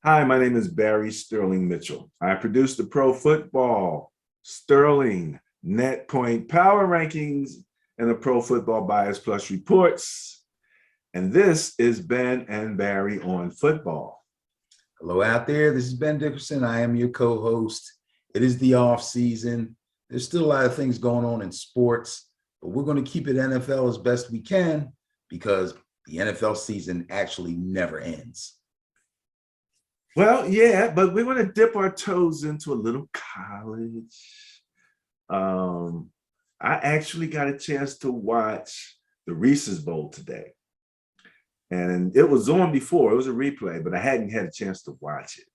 Hi, my name is Barry Sterling Mitchell. I produce the Pro Football Sterling Net Point Power Rankings and the Pro Football Bias Plus reports. And this is Ben and Barry on football. Hello out there. This is Ben Dickerson. I am your co-host. It is the off season. There's still a lot of things going on in sports, but we're going to keep it NFL as best we can because the NFL season actually never ends. Well, yeah, but we want to dip our toes into a little college. I actually got a chance to watch the Reese's Bowl today. And it was on before. It was a replay, but I hadn't had a chance to watch it.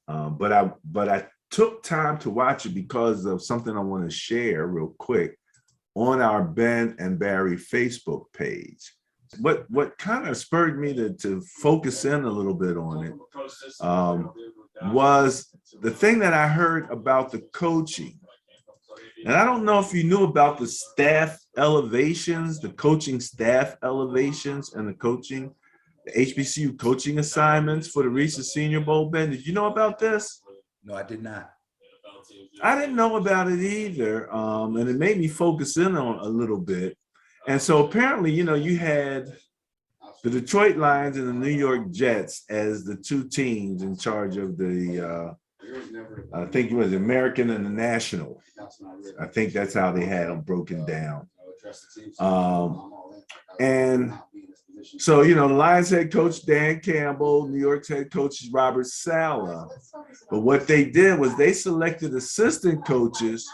But I took time to watch it because of something I want to share real quick on our Ben and Barry Facebook page. What kind of spurred me to focus in a little bit on it was the thing that I heard about the coaching. And I don't know if you knew about the staff elevations, the coaching staff elevations and the HBCU coaching assignments for the Reese's Senior Bowl, Ben. Did you know about this? No, I did not. I didn't know about it either. And it made me focus in on a little bit. And so apparently, you had the Detroit Lions and the New York Jets as the two teams in charge of the, I think it was the American and the National. I think that's how they had them broken down. And so, the Lions head coach, Dan Campbell, New York's head coach is Robert Saleh. But what they did was they selected assistant coaches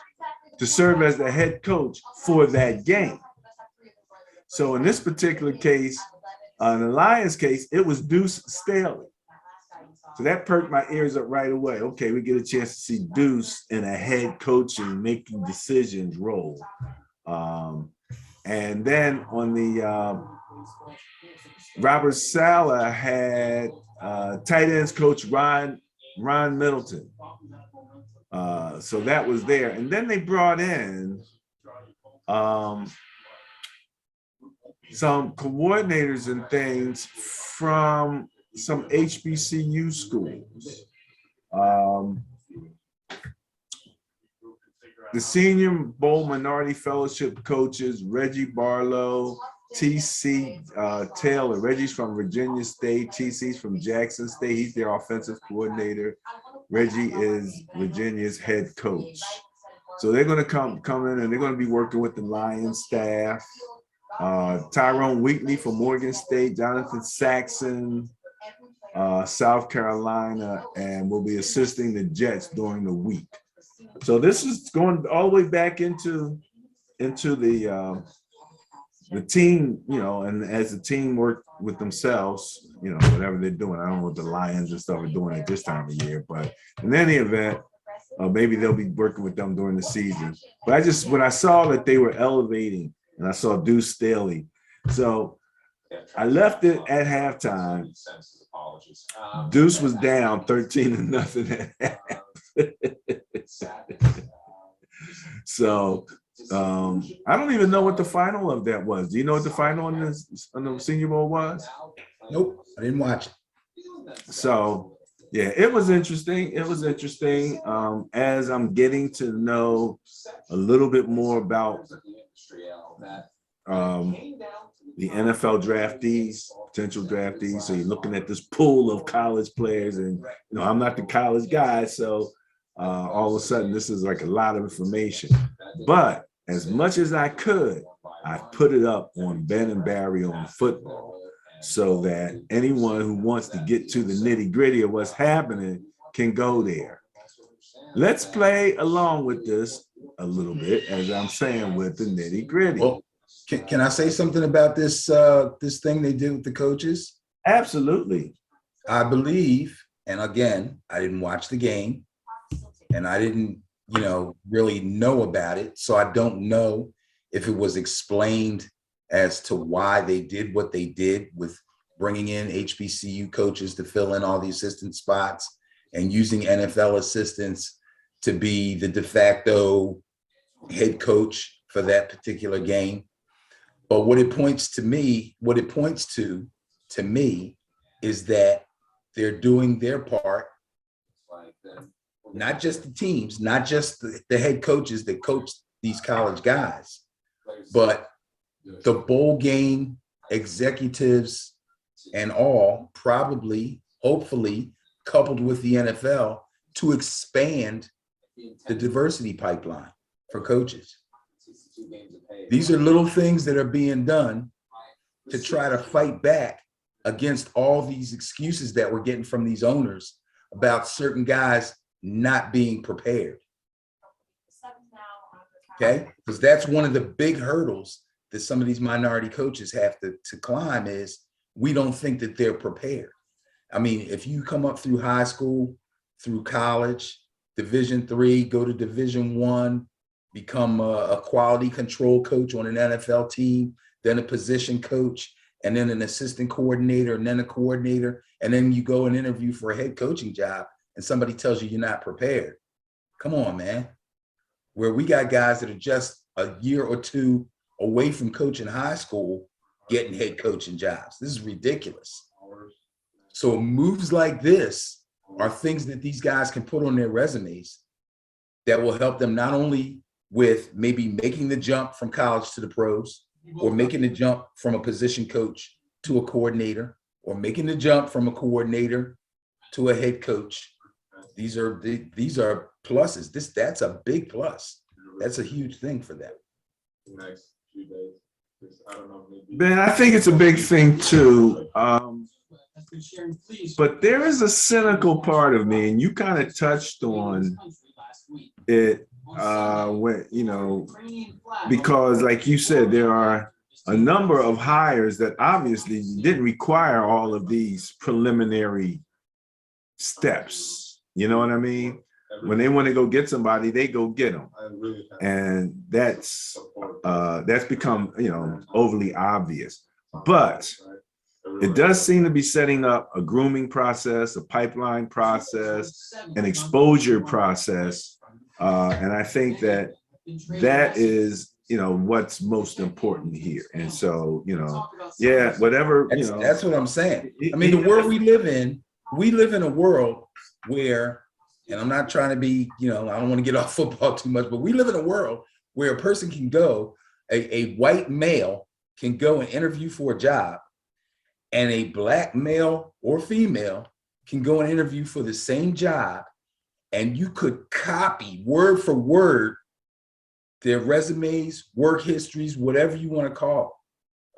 to serve as the head coach for that game. So in this particular case, in the Lions case, it was Deuce Staley. So that perked my ears up right away. Okay, we get a chance to see Deuce in a head coaching, making decisions role. And then on the Robert Saleh had tight ends coach Ron Middleton. So that was there. And then they brought in some coordinators and things from some HBCU schools. The Senior Bowl Minority Fellowship coaches, Reggie Barlow, T.C. Taylor. Reggie's from Virginia State. T.C.'s from Jackson State. He's their offensive coordinator. Reggie is Virginia's head coach. So they're going to come in and they're going to be working with the Lions staff. Tyrone Wheatley from Morgan State, Jonathan Saxon, South Carolina, and will be assisting the Jets during the week. So this is going all the way back into the team, and as the team work with themselves, whatever they're doing. I don't know what the Lions and stuff are doing at this time of year, but in any event, maybe they'll be working with them during the season. But when I saw that they were elevating, and I saw Deuce Staley, so I left it at halftime. Deuce was down 13-0 at half. So I don't even know what the final of that was. Do you know what the final on the Senior Bowl was? Nope, I didn't watch it. So yeah, it was interesting. As I'm getting to know a little bit more about the NFL draftees, potential draftees. So you're looking at this pool of college players, and I'm not the college guy, so all of a sudden this is like a lot of information. But as much as I could, I put it up on Ben and Barry on football, so that anyone who wants to get to the nitty-gritty of what's happening can go there. Let's play along with this a little bit, as I'm saying, with the nitty-gritty. Well, can I say something about this this thing they did with the coaches? Absolutely. I believe, and again, I didn't watch the game, and I didn't, really know about it. So I don't know if it was explained as to why they did what they did with bringing in HBCU coaches to fill in all the assistant spots and using NFL assistants to be the de facto head coach for that particular game. But what it points to me is that they're doing their part, not just the teams, not just the head coaches that coach these college guys, but the bowl game executives and all, probably, hopefully, coupled with the NFL, to expand the diversity pipeline for coaches. These are little things that are being done to try to fight back against all these excuses that we're getting from these owners about certain guys not being prepared. Okay, because that's one of the big hurdles that some of these minority coaches have to climb, is we don't think that they're prepared. I mean, if you come up through high school, through college, Division III, go to Division I, become a quality control coach on an NFL team, then a position coach, and then an assistant coordinator, and then a coordinator, and then you go and interview for a head coaching job, and somebody tells you you're not prepared. Come on, man. Where we got guys that are just a year or two away from coaching high school, getting head coaching jobs. This is ridiculous. So moves like this are things that these guys can put on their resumes that will help them not only with maybe making the jump from college to the pros, or making the jump from a position coach to a coordinator, or making the jump from a coordinator to a head coach. These are pluses. That's a big plus. That's a huge thing for them. Ben, I think it's a big thing too. But there is a cynical part of me, and you kind of touched on it when, you know, because like you said, there are a number of hires that obviously didn't require all of these preliminary steps. You know what I mean? When they want to go get somebody, they go get them. And that's become, you know, overly obvious. But it does seem to be setting up a grooming process, a pipeline process, an exposure process. And I think that is, you know, what's most important here. And so, you know, yeah, whatever, you know. That's what I'm saying. I mean, the world we live in a world where, and I'm not trying to be, you know, I don't want to get off football too much, but we live in a world where a person can go, a white male can go and interview for a job, and a black male or female can go and interview for the same job, and you could copy word for word their resumes, work histories, whatever you want to call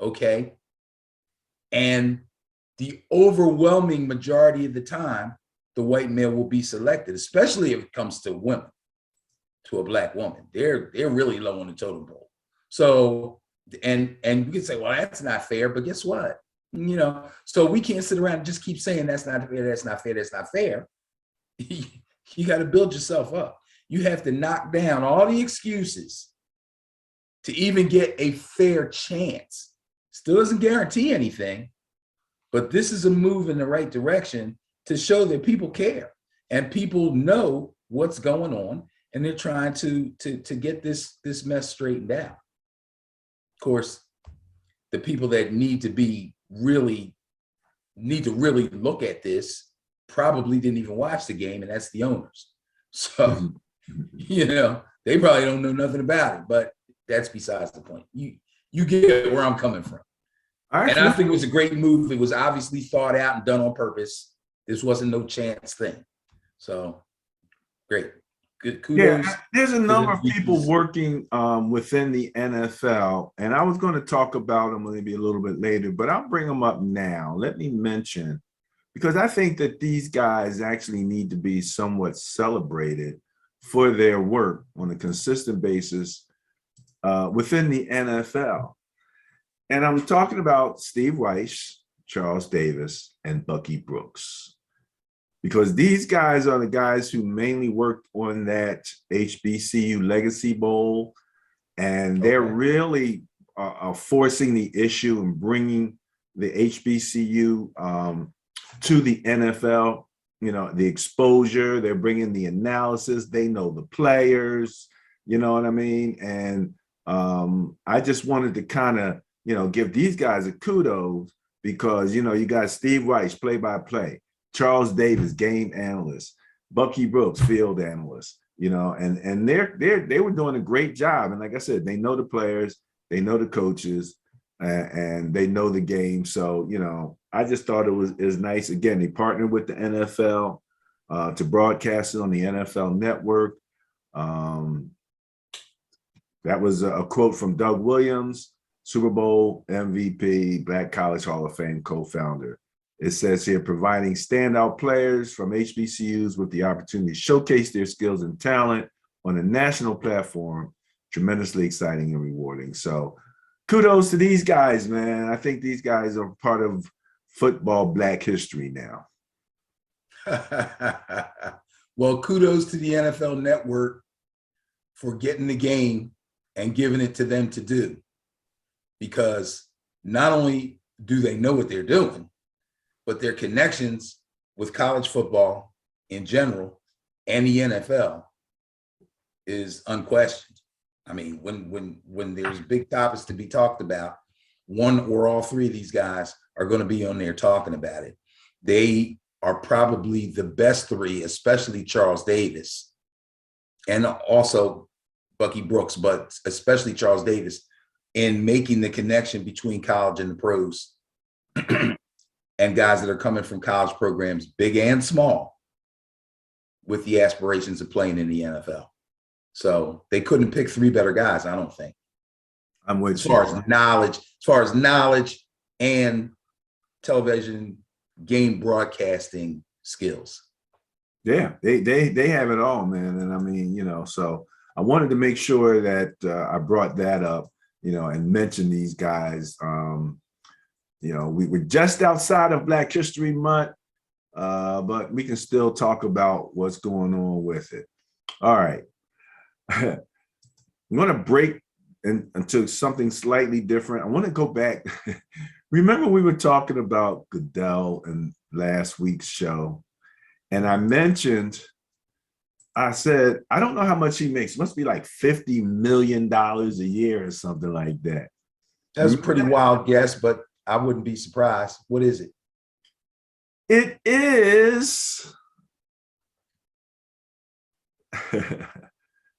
it, okay? And the overwhelming majority of the time, the white male will be selected, especially if it comes to women, to a black woman. They're really low on the totem pole. So, and we can say, well, that's not fair, but guess what? You know, so we can't sit around and just keep saying that's not fair, that's not fair, that's not fair. You got to build yourself up. You have to knock down all the excuses to even get a fair chance. Still doesn't guarantee anything, but this is a move in the right direction to show that people care and people know what's going on, and they're trying to get this mess straightened out. Of course, the people that need to really look at this probably didn't even watch the game, and that's the owners. So, you know, they probably don't know nothing about it, but that's besides the point. You get where I'm coming from. And I think it was a great move. It was obviously thought out and done on purpose. This wasn't no chance thing. So great. Good kudos. Yeah, there's a number of people working within the NFL, and I was going to talk about them maybe a little bit later, but I'll bring them up now. Let me mention, because I think that these guys actually need to be somewhat celebrated for their work on a consistent basis within the NFL. And I'm talking about Steve Weiss, Charles Davis, and Bucky Brooks, because these guys are the guys who mainly worked on that HBCU Legacy Bowl, and they're really forcing the issue and bringing the HBCU to the NFL. You know, the exposure, they're bringing the analysis, they know the players, you know what I mean? And I just wanted to kind of, you know, give these guys a kudos because, you know, you got Steve Weiss, play-by-play, Charles Davis, game analyst, Bucky Brooks, field analyst, and they were doing a great job. And like I said, they know the players, they know the coaches, and they know the game. So, I just thought it was nice. Again, they partnered with the NFL to broadcast it on the NFL Network. That was a quote from Doug Williams, Super Bowl MVP, Black College Hall of Fame co-founder. It says here, providing standout players from HBCUs with the opportunity to showcase their skills and talent on a national platform, tremendously exciting and rewarding. So kudos to these guys, man. I think these guys are part of football Black history now. Well, kudos to the NFL Network for getting the game and giving it to them to do, because not only do they know what they're doing, but their connections with college football in general and the NFL is unquestioned. I mean, when there's big topics to be talked about, one or all three of these guys are going to be on there talking about it. They are probably the best three, especially Charles Davis and also Bucky Brooks, but especially Charles Davis, in making the connection between college and the pros and guys that are coming from college programs, big and small, with the aspirations of playing in the NFL. So they couldn't pick three better guys, I don't think. I'm with you. As far as knowledge and television game broadcasting skills. Yeah, they have it all, man. And I mean, so I wanted to make sure that I brought that up, and mention these guys. We were just outside of Black History Month, but we can still talk about what's going on with it. All right. I'm going to break into something slightly different. I want to go back. Remember, we were talking about Goodell in last week's show, and I said, I don't know how much he makes. It must be like $50 million a year or something like that. That's a pretty wild guess, but I wouldn't be surprised. What is it? It is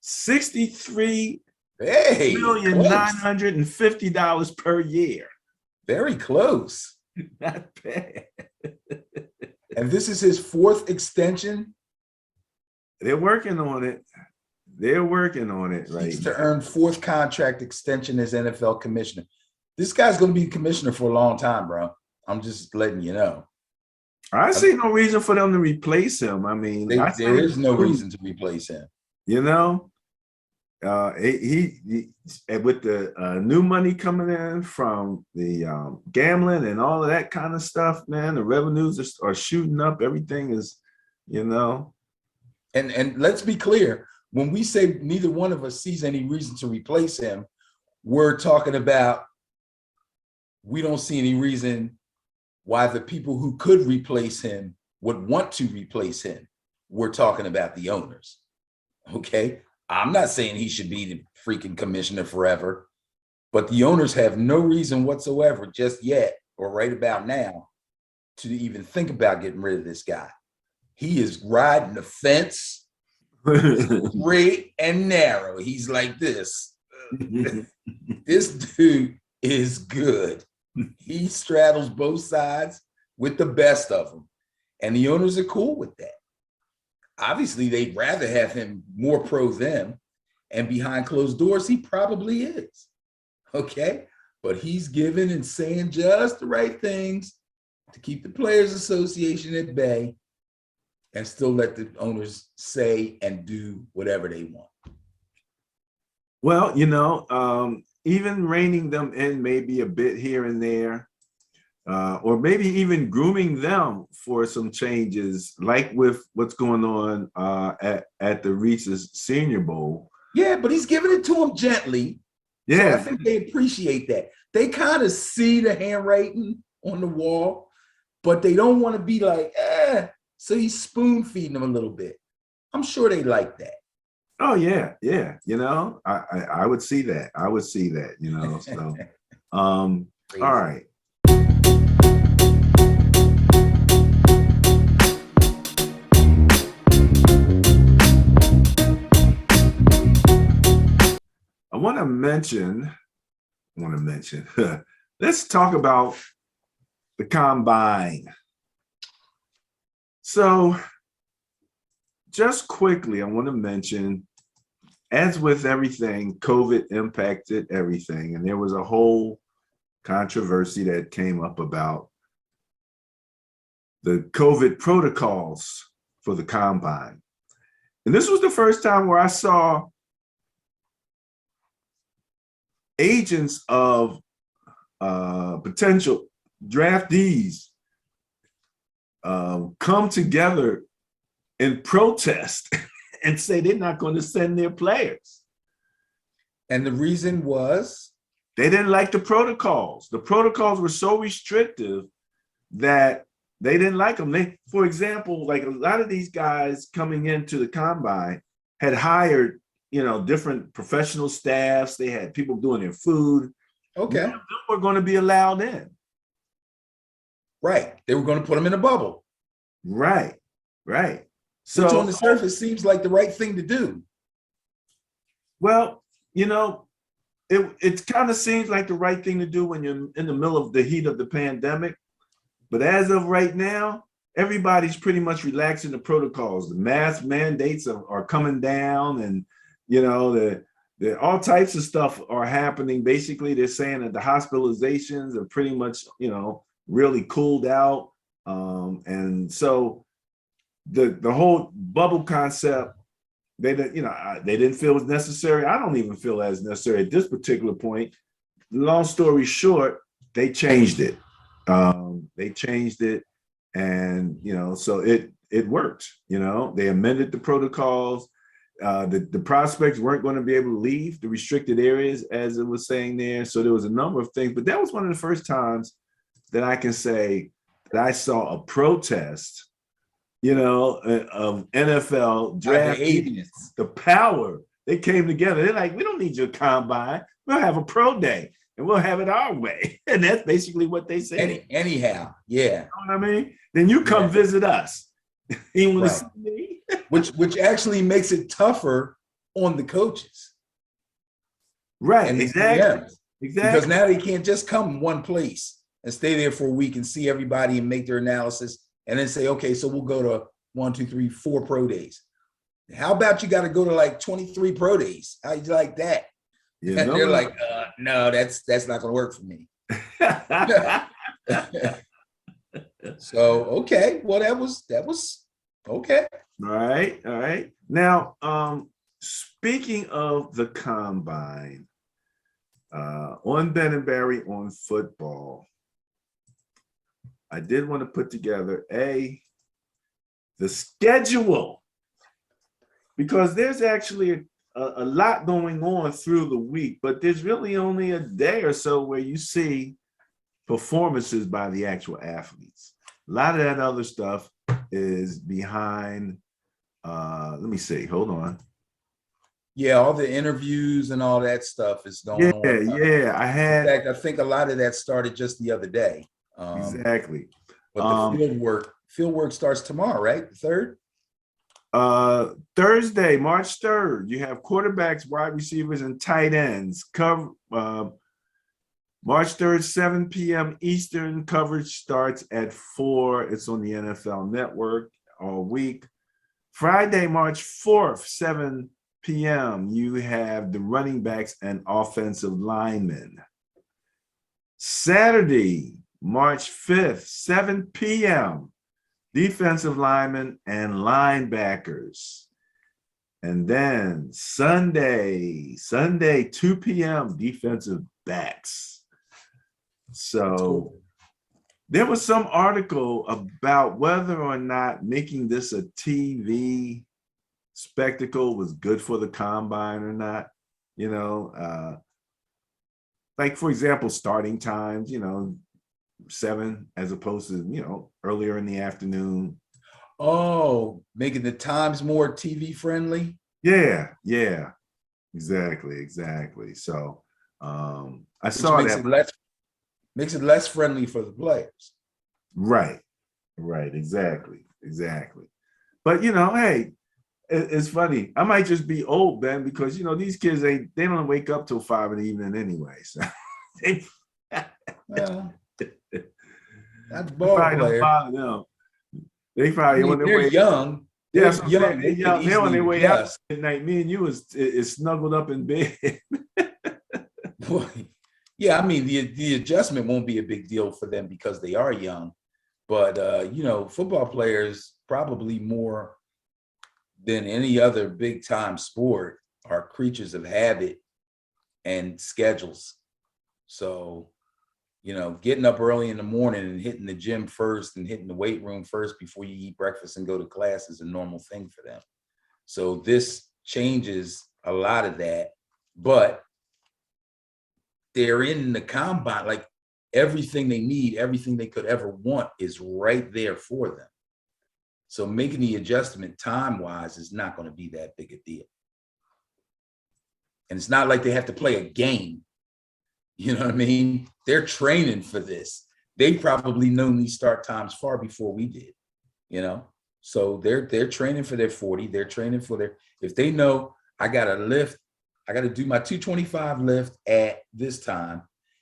$63,950,000 per year. Very close. Not bad. And this is his fourth extension. They're working on it. Right He's to earn fourth contract extension as NFL commissioner. This guy's going to be commissioner for a long time, bro. I'm just letting you know. I see no reason for them to replace him. I mean, there is no reason to replace him. He with the new money coming in from the gambling and all of that kind of stuff, man, the revenues are shooting up. Everything is, And let's be clear, when we say neither one of us sees any reason to replace him, we're talking about we don't see any reason why the people who could replace him would want to replace him. We're talking about the owners, okay? I'm not saying he should be the freaking commissioner forever, but the owners have no reason whatsoever just yet or right about now to even think about getting rid of this guy. He is riding the fence straight and narrow. He's like this. This dude is good. He straddles both sides with the best of them. And the owners are cool with that. Obviously, they'd rather have him more pro them. And behind closed doors, he probably is. Okay? But he's giving and saying just the right things to keep the Players Association at bay and still let the owners say and do whatever they want. Well, even reining them in maybe a bit here and there, or maybe even grooming them for some changes, like with what's going on at the Reese's Senior Bowl. Yeah, but he's giving it to them gently. Yeah, so I think they appreciate that. They kind of see the handwriting on the wall, but they don't want to be like, so he's spoon feeding them a little bit. I'm sure they like that. Oh yeah. I would see that. So all right. want to mention, let's talk about the combine. So just quickly, I want to mention, as with everything, COVID impacted everything. And there was a whole controversy that came up about the COVID protocols for the combine. And this was the first time where I saw agents of potential draftees come together and protest and say they're not going to send their players. And the reason was? They didn't like the protocols. The protocols were so restrictive that they didn't like them. For example, like a lot of these guys coming into the combine had hired, different professional staffs. They had people doing their food. Okay. None of them were going to be allowed in. Right. They were going to put them in a bubble. Right. So which on the surface seems like the right thing to do. Well, it kind of seems like the right thing to do when you're in the middle of the heat of the pandemic. But as of right now, everybody's pretty much relaxing the protocols. The mask mandates are coming down, and the all types of stuff are happening. Basically, they're saying that the hospitalizations are pretty much really cooled out, and so the whole bubble concept, they didn't feel was necessary. I don't even feel as necessary at this particular point. Long story short, they changed it. And so it worked. They amended the protocols. The prospects weren't going to be able to leave the restricted areas, as it was saying there. So there was a number of things, but that was one of the first times that I can say that I saw a protest, of NFL draft, the power. They came together. They're like, we don't need your combine. We'll have a pro day and we'll have it our way. And that's basically what they said. Anyhow, yeah. You know what I mean? Then you come visit us. You want to see me? which actually makes it tougher on the coaches. Right, and exactly. Because now they can't just come one place and stay there for a week and see everybody and make their analysis and then say, okay, so we'll go to 1, 2, 3, 4 pro days. How about you got to go to like 23 pro days? How you like that? Yeah, and they're like, no, that's not going to work for me. So, okay. Well, that was okay. All right. Now, speaking of the combine, on Ben and Barry on football, I did want to put together the schedule, because there's actually a lot going on through the week, but there's really only a day or so where you see performances by the actual athletes. A lot of that other stuff is behind. Let me see. Hold on. Yeah, all the interviews and all that stuff is going on. Yeah. In fact, I think a lot of that started just the other day. Exactly. But the field work starts tomorrow, right? The 3rd? Thursday, March 3rd, you have quarterbacks, wide receivers, and tight ends. March 3rd, 7 p.m. Eastern. Coverage starts at 4. It's on the NFL Network all week. Friday, March 4th, 7 p.m., you have the running backs and offensive linemen. Saturday, March 5th, 7 p.m., defensive linemen and linebackers. And then Sunday, 2 p.m., defensive backs. So there was some article about whether or not making this a TV spectacle was good for the combine or not. Like, for example, starting times, 7 as opposed to, earlier in the afternoon. Oh, making the times more TV friendly. Yeah, exactly. So I saw that. Makes it less friendly for the players. Right, exactly. But hey, it's funny. I might just be old, Ben, because these kids they don't wake up till 5 in the evening anyway. So they, Well, that's they ball probably don't player. bother them. They I probably mean, when they they're wake. young. Yeah, They're so I'm saying young. they're They could young. They're on easily their way out adjust. at night. Me and you is snuggled up in bed. Boy, yeah, I mean, the adjustment won't be a big deal for them because they are young. But football players probably more than any other big time sport are creatures of habit and schedules. So, getting up early in the morning and hitting the gym first and hitting the weight room first before you eat breakfast and go to class is a normal thing for them. So this changes a lot of that, but they're in the combine, like everything they need, everything they could ever want is right there for them. So making the adjustment time-wise is not going to be that big a deal. And it's not like they have to play a game. You know what I mean? They're training for this. They've probably known these start times far before we did, So they're training for their 40. They're training for if they know I got to lift, I got to do my 225 lift at this time,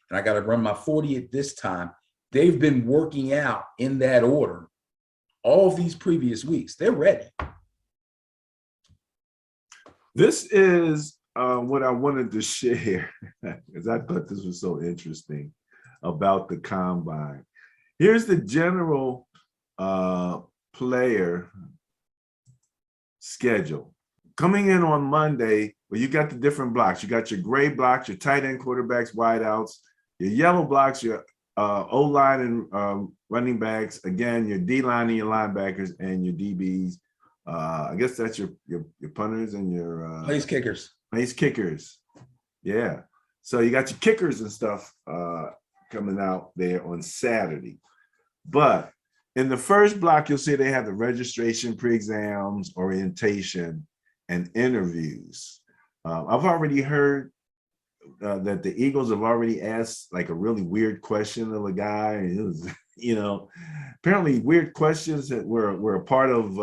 and I got to run my 40 at this time. They've been working out in that order all of these previous weeks. They're ready. This is what I wanted to share because I thought this was so interesting about the combine. Here's the general player schedule. Coming in on Monday, well, you got the different blocks. You got your gray blocks, your tight end quarterbacks, wideouts, your yellow blocks, your O-line and running backs. Again, your D-line and your linebackers and your DBs. I guess that's your punters and your place kickers. Place kickers. Yeah. So you got your kickers and stuff coming out there on Saturday. But in the first block, you'll see they have the registration, pre-exams, orientation, and interviews. I've already heard that the Eagles have already asked like a really weird question of a guy. And it was, apparently weird questions that were a part of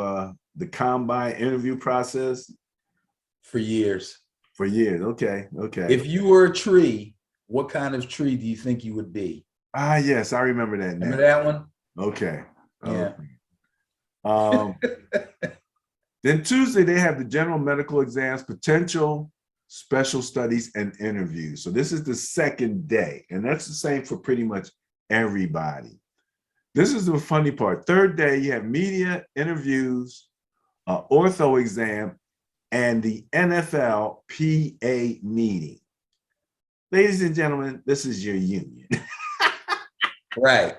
the combine interview process. For years. For years. Okay. If you were a tree, what kind of tree do you think you would be? Ah, yes, I remember that now. Remember that one? Okay. Yeah. Then Tuesday, they have the general medical exams, potential special studies, and interviews. So this is the second day, and that's the same for pretty much everybody. This is the funny part. Third day, you have media, interviews, ortho exam, and the NFL PA meeting. Ladies and gentlemen, this is your union. Right.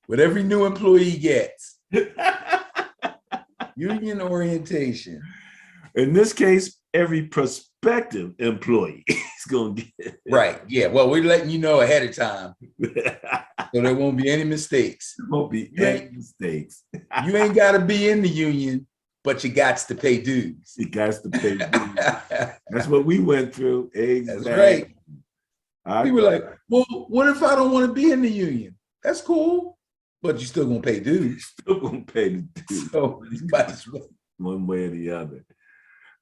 What every new employee gets. Union orientation. In this case, every prospective employee is going to get it. Right. Yeah. Well, we're letting you know ahead of time. So there won't be any mistakes. There won't be any mistakes. You ain't got to be in the union, but you got to pay dues. You got to pay dues. That's what we went through. Exactly. That's right. People were like, well, what if I don't want to be in the union? That's cool, but you're still going to pay dues. Still going to pay the dues. So you might as well. One way or the other.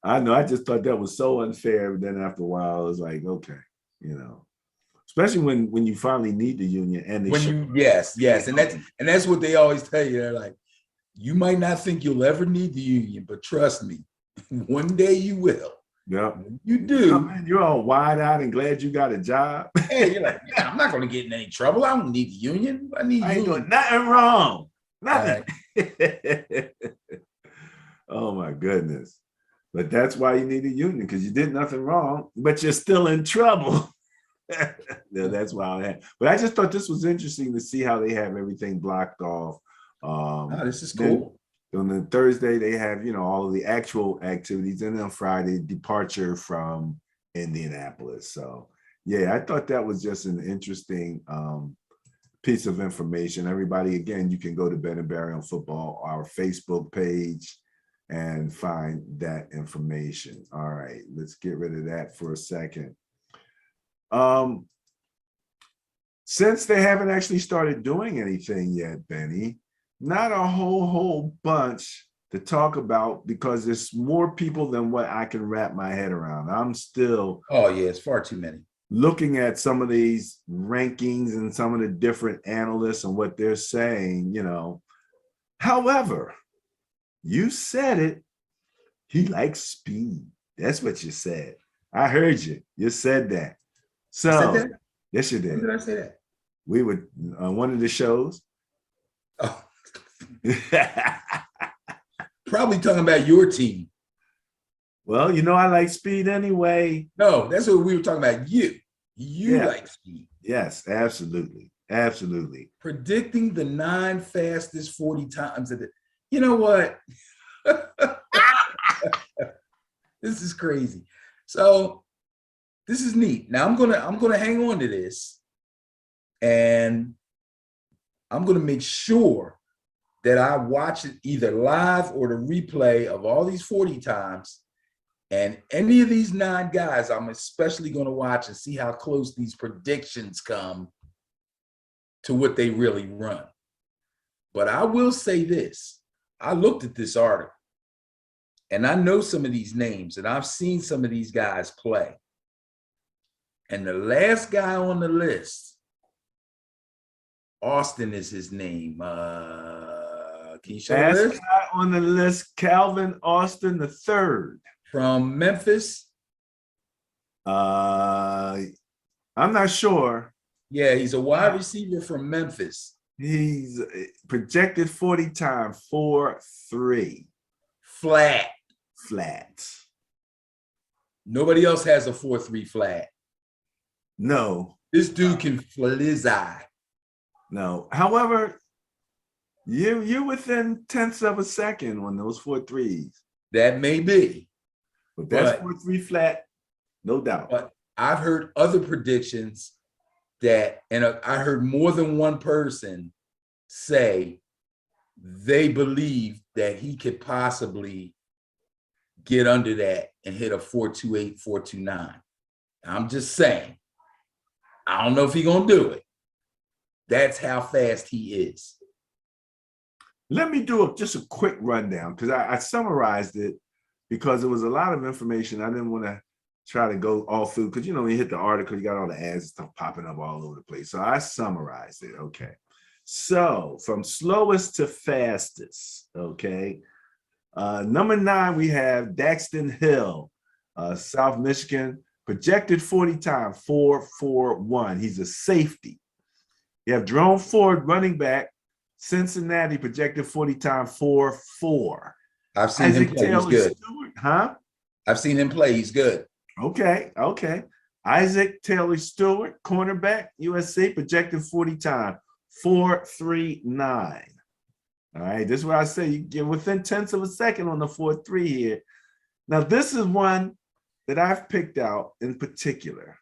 I know. I just thought that was so unfair. But then after a while, it was like, okay, especially when you finally need the union and yes, and that's what they always tell you. They're like, you might not think you'll ever need the union, but trust me, one day you will. Yeah, when you do. You're all wide-eyed and glad you got a job. Hey, you're like, yeah, I'm not going to get in any trouble. I don't need the union. I ain't doing nothing wrong. Nothing. Right. Oh my goodness. But that's why you need a union, because you did nothing wrong, but you're still in trouble. Yeah, that's why I had. But I just thought this was interesting to see how they have everything blocked off. This is cool. On the Thursday, they have, all of the actual activities, and then on Friday, departure from Indianapolis. So, yeah, I thought that was just an interesting piece of information. Everybody, again, you can go to Ben and Barry on Football, our Facebook page, and find that information. All right, let's get rid of that for a second. Since they haven't actually started doing anything yet, Benny, not a whole bunch to talk about because there's more people than what I can wrap my head around. I'm still Oh yeah, it's far too many. looking at some of these rankings and some of the different analysts and what they're saying, you know. However, you said it. He likes speed. That's what you said. I heard you. You said that. So, I said that? yes, you When did. did I say that? We would one of the shows. Oh, probably talking about your team. Well, you know, I like speed anyway. No, that's what we were talking about. You Yeah. like speed. Yes, absolutely. Absolutely. Predicting the 9 fastest 40 times a day. You know what? This is crazy. So this is neat. Now I'm gonna hang on to this, and I'm gonna make sure that I watch it either live or the replay of all these 40 times. And any of these 9 guys, I'm especially going to watch and see how close these predictions come to what they really run. But I will say this. I looked at this article, and I know some of these names, and I've seen some of these guys play. And the last guy on the list, Austin is his name. Can you show the list? Last guy on the list, Calvin Austin III. From Memphis. I'm not sure. Yeah, he's a wide receiver from Memphis. He's projected 40 time 4.3 Flat. flat. Nobody else has a 4.3 flat. No, This dude can flizzy. no. However, you're within tenths of a second on those 4.3s. That may be. But that's But- 4.3 flat, no doubt. But I've heard other predictions that, and I heard more than one person say they believe that he could possibly get under that and hit a 4.28, 4.29. I'm just saying, I don't know if he's gonna do it. That's how fast he is. Let me do just a quick rundown because I summarized it because it was a lot of information. I didn't want to try to go all through because, you know, when you hit the article, you got all the ads and stuff popping up all over the place. So I summarized it. Okay. So from slowest to fastest. Okay. Number 9, we have Daxton Hill, South Michigan, projected 40 time 4.41. He's a safety. You have Jerome Ford, running back, Cincinnati, projected 40 time 4.4. I've seen him play. He's good. Stewart, huh? I've seen him play. He's good. Okay. Isaac Taylor Stewart, cornerback, USC, projected 40 time 4.39. All right, this is where I say you get within tenths of a second on the 4.3 here. Now, this is one that I've picked out in particular.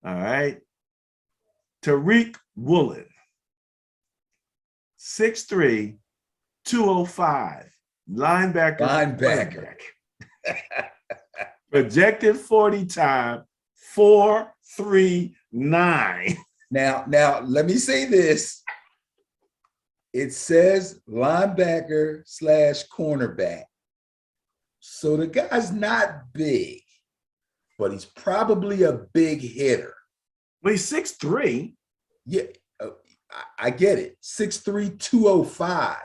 All right. Tariq Woolen, 6'3", 205, linebacker. Projected 40 time 4.39. Now, let me say this. It says linebacker / cornerback. So the guy's not big, but he's probably a big hitter. Well, he's 6'3". Yeah, I get it. 6'3", 205.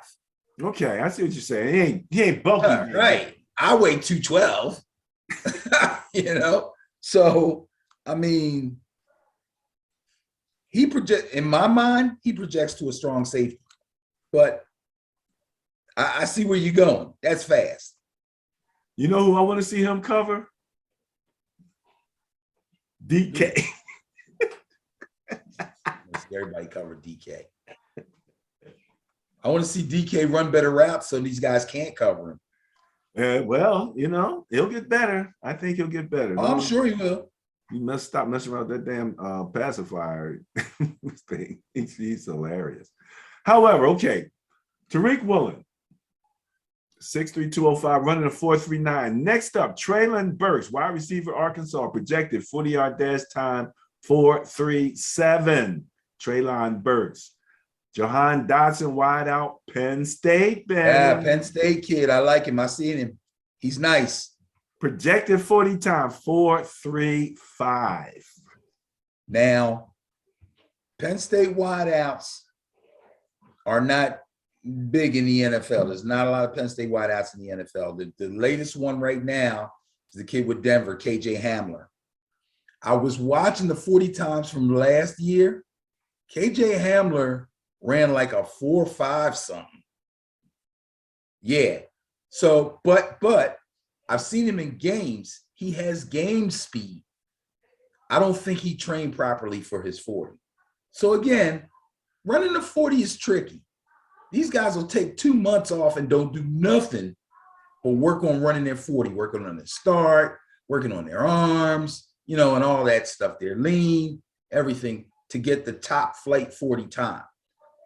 Okay, I see what you're saying. He ain't bulky. Right. I weigh 212. You know? So, I mean, in my mind, he projects to a strong safety. But I see where you're going. That's fast. You know who I want to see him cover? DK. Everybody cover DK. I want to see DK run better routes so these guys can't cover him. Well, you know, he'll get better. I think he'll get better. Oh, I'm sure he will. You must stop messing around with that damn pacifier thing. He's hilarious. However, okay, Tariq Woolen, 6'3", 205, running a 4.39. Next up, Traylon Burks, wide receiver, Arkansas, projected 40-yard dash time 4.37. Traylon Burks. Jahan Dotson, wide out, Penn State, Yeah, man. Penn State kid. I like him. I seen him. He's nice. Projected 40 time, 4.35. Now, Penn State wideouts are not big in the NFL. There's not a lot of Penn State wideouts in the NFL. The latest one right now is the kid with Denver, KJ Hamler. I was watching the 40 times from last year. KJ Hamler ran like a 4.5 something. Yeah. So, but I've seen him in games. He has game speed. I don't think he trained properly for his 40. So again, running the 40 is tricky. These guys will take 2 months off and don't do nothing but work on running their 40, working on their start, working on their arms, you know, and all that stuff. They're lean, everything to get the top flight 40 time.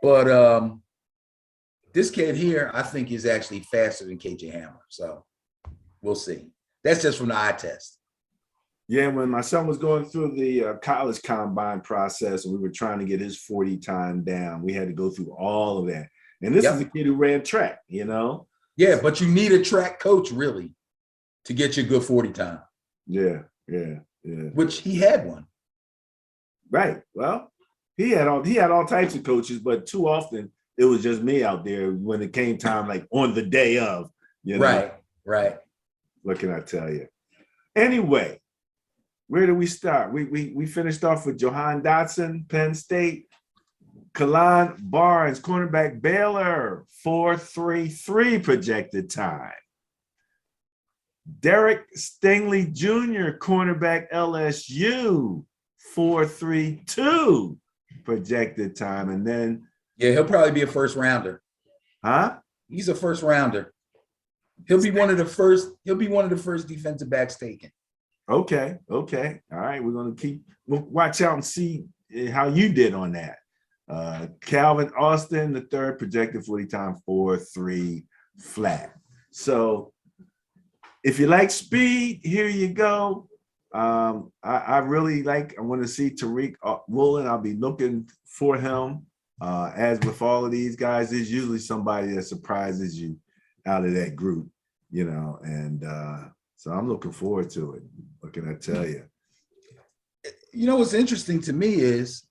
But this kid here, I think, is actually faster than KJ Hamler. So we'll see. That's just from the eye test. Yeah, when my son was going through the college combine process and we were trying to get his 40 time down, we had to go through all of that. And this is a kid who ran track, you know? Yeah, but you need a track coach, really, to get you a good 40 time. Yeah. Which he had one. Right. Well, he had all types of coaches, but too often it was just me out there when it came time, like on the day of, you know? Right. What can I tell you? Anyway, where do we start? We finished off with Jahan Dotson, Penn State. Kalon Barnes, cornerback Baylor, 4.33 projected time. Derek Stingley Jr., cornerback LSU, 4.32 projected time. And then he'll probably be a first rounder. Huh? He's a first rounder. He'll be one of the first defensive backs taken. Okay. All right. We'll watch out and see how you did on that. Calvin Austin, the third, projected 40 time, 4.3 flat. So if you like speed, here you go. I want to see Tariq Woolen. I'll be looking for him. As with all of these guys, there's usually somebody that surprises you out of that group, you know, and so I'm looking forward to it. What can I tell you? You know, what's interesting to me is,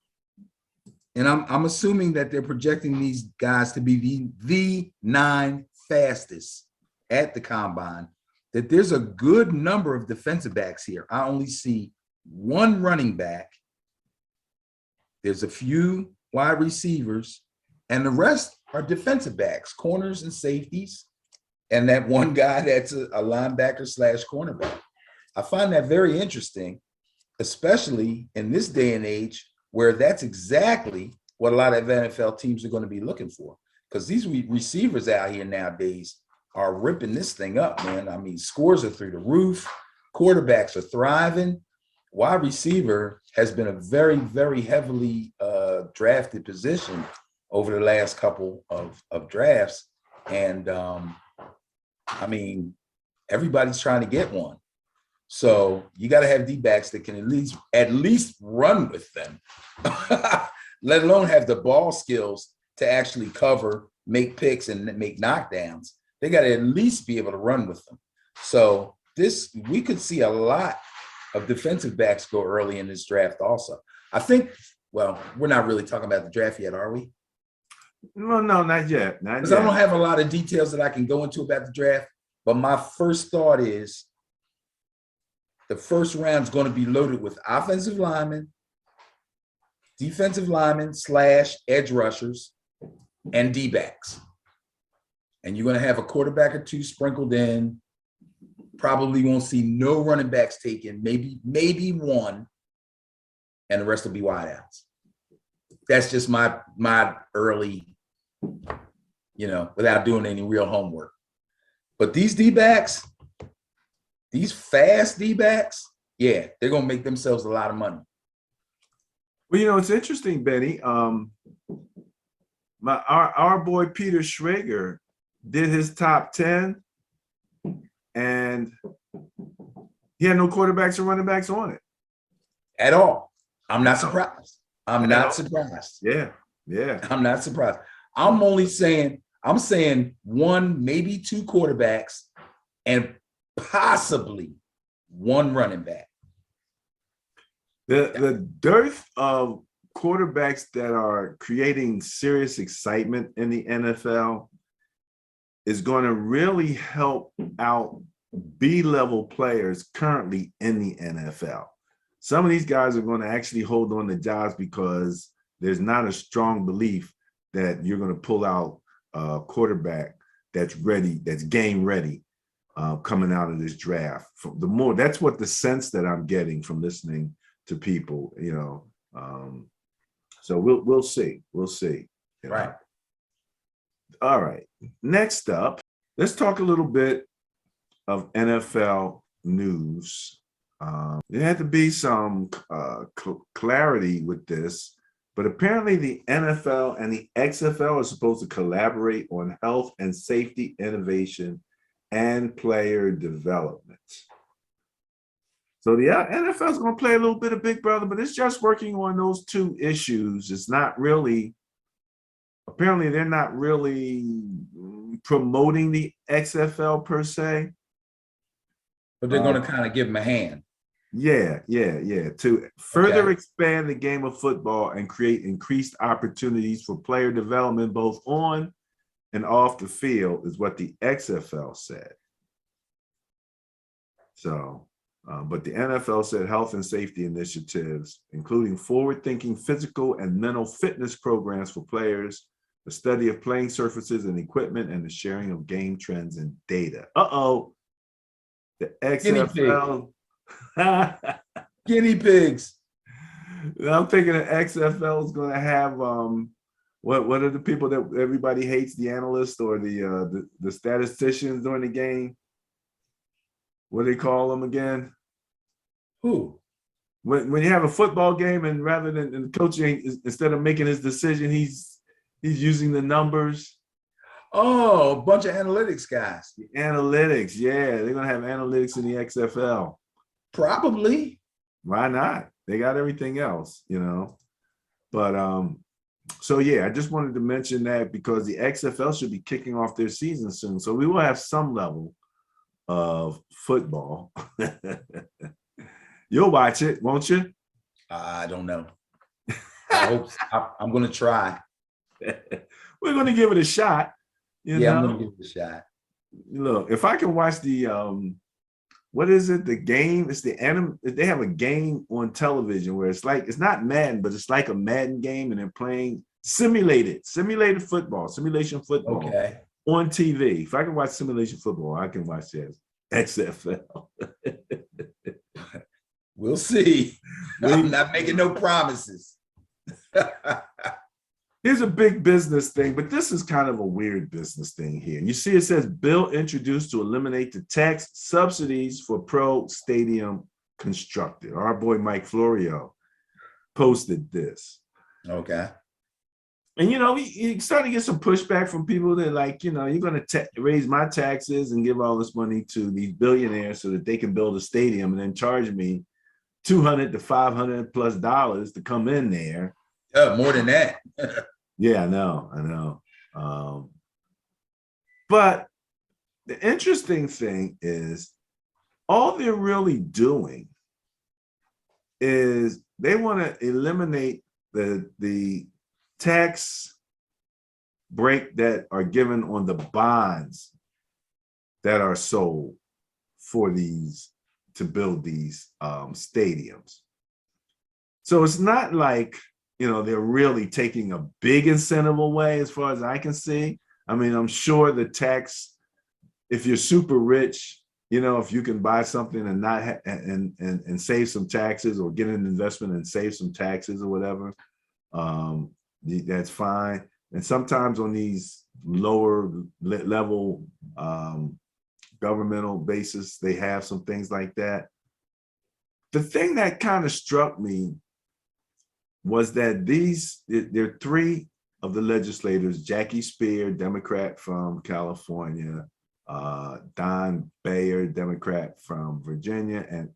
and I'm assuming that they're projecting these guys to be the 9 fastest at the combine, that there's a good number of defensive backs here. I only see 1 running back. There's a few wide receivers, and the rest are defensive backs, corners and safeties, and that one guy that's a linebacker / cornerback. I find that very interesting, especially in this day and age where that's exactly what a lot of NFL teams are going to be looking for, because these receivers out here nowadays are ripping this thing up, man. I mean, scores are through the roof. Quarterbacks are thriving. Wide receiver has been a very, very heavily drafted position over the last couple of drafts. And I mean, everybody's trying to get one. So you got to have D-backs that can at least run with them, let alone have the ball skills to actually cover, make picks, and make knockdowns. They got to at least be able to run with them. So we could see a lot of defensive backs go early in this draft also. I think, well, we're not really talking about the draft yet, are we? No, not yet. Because I don't have a lot of details that I can go into about the draft, but my first thought is the first round is going to be loaded with offensive linemen, defensive linemen / edge rushers, and D-backs. And you're going to have a quarterback or 2 sprinkled in. Probably won't see no running backs taken, maybe 1, and the rest will be wideouts. That's just my early, you know, without doing any real homework. But these D-backs, these fast D-backs, yeah, they're going to make themselves a lot of money. Well, you know, it's interesting, Benny. Our boy Peter Schrager did his top 10, and he had no quarterbacks or running backs on it At all. I'm not surprised. I'm not surprised. Yeah. Yeah. I'm not surprised. I'm saying one, maybe two quarterbacks and possibly one running back. The dearth of quarterbacks that are creating serious excitement in the NFL is going to really help out B-level players currently in the NFL. Some of these guys are going to actually hold on to jobs because there's not a strong belief that you're going to pull out a quarterback that's ready, that's game ready, coming out of this draft. That's what the sense that I'm getting from listening to people, so we'll see. Right. All right. Next up, let's talk a little bit of NFL news. There had to be some clarity with this, but apparently the NFL and the XFL are supposed to collaborate on health and safety innovation and player development. So the NFL is going to play a little bit of Big Brother, but it's just working on those two issues. It's not really, apparently they're not really promoting the XFL per se. But they're going to kind of give them a hand. Yeah. To further expand the game of football and create increased opportunities for player development, both on and off the field, is what the XFL said. So, but the NFL said health and safety initiatives, including forward-thinking physical and mental fitness programs for players, the study of playing surfaces and equipment, and the sharing of game trends and data. The XFL. Guinea pigs. I'm thinking the XFL is going to have what are the people that everybody hates, the analysts or the statisticians during the game? What do they call them again? Who? When you have a football game and rather than coaching, instead of making his decision, he's using the numbers. Oh, a bunch of analytics guys. The analytics, yeah, they're gonna have analytics in the XFL. Probably. Why not? They got everything else, But so yeah, I just wanted to mention that because the XFL should be kicking off their season soon, so we will have some level of football. You'll watch it, won't you? I don't know. I hope I'm going to try. We're going to give it a shot. I'm going to give it a shot. Look, if I can watch the what is it? The game? It's the they have a game on television where it's not Madden, but it's like a Madden game, and they're playing simulation football on TV. If I can watch simulation football, I can watch that XFL. We'll see. I'm not making no promises. Here's a big business thing, but this is kind of a weird business thing here. You see, it says bill introduced to eliminate the tax subsidies for pro stadium constructed. Our boy Mike Florio posted this. Okay. And, you started to get some pushback from people that you're going to raise my taxes and give all this money to these billionaires so that they can build a stadium and then charge me $200 to $500+ to come in there. More than that. Yeah, I know. But the interesting thing is all they're really doing is they want to eliminate the tax break that are given on the bonds that are sold for these to build these stadiums. So it's not like they're really taking a big incentive away as far as I can see. I mean, I'm sure the tax, if you're super rich, if you can buy something and not and save some taxes or get an investment and save some taxes or whatever, that's fine. And sometimes on these lower level governmental basis, they have some things like that. The thing that kind of struck me was that there are three of the legislators: Jackie Spear, Democrat from California, Don Bayer, Democrat from Virginia, and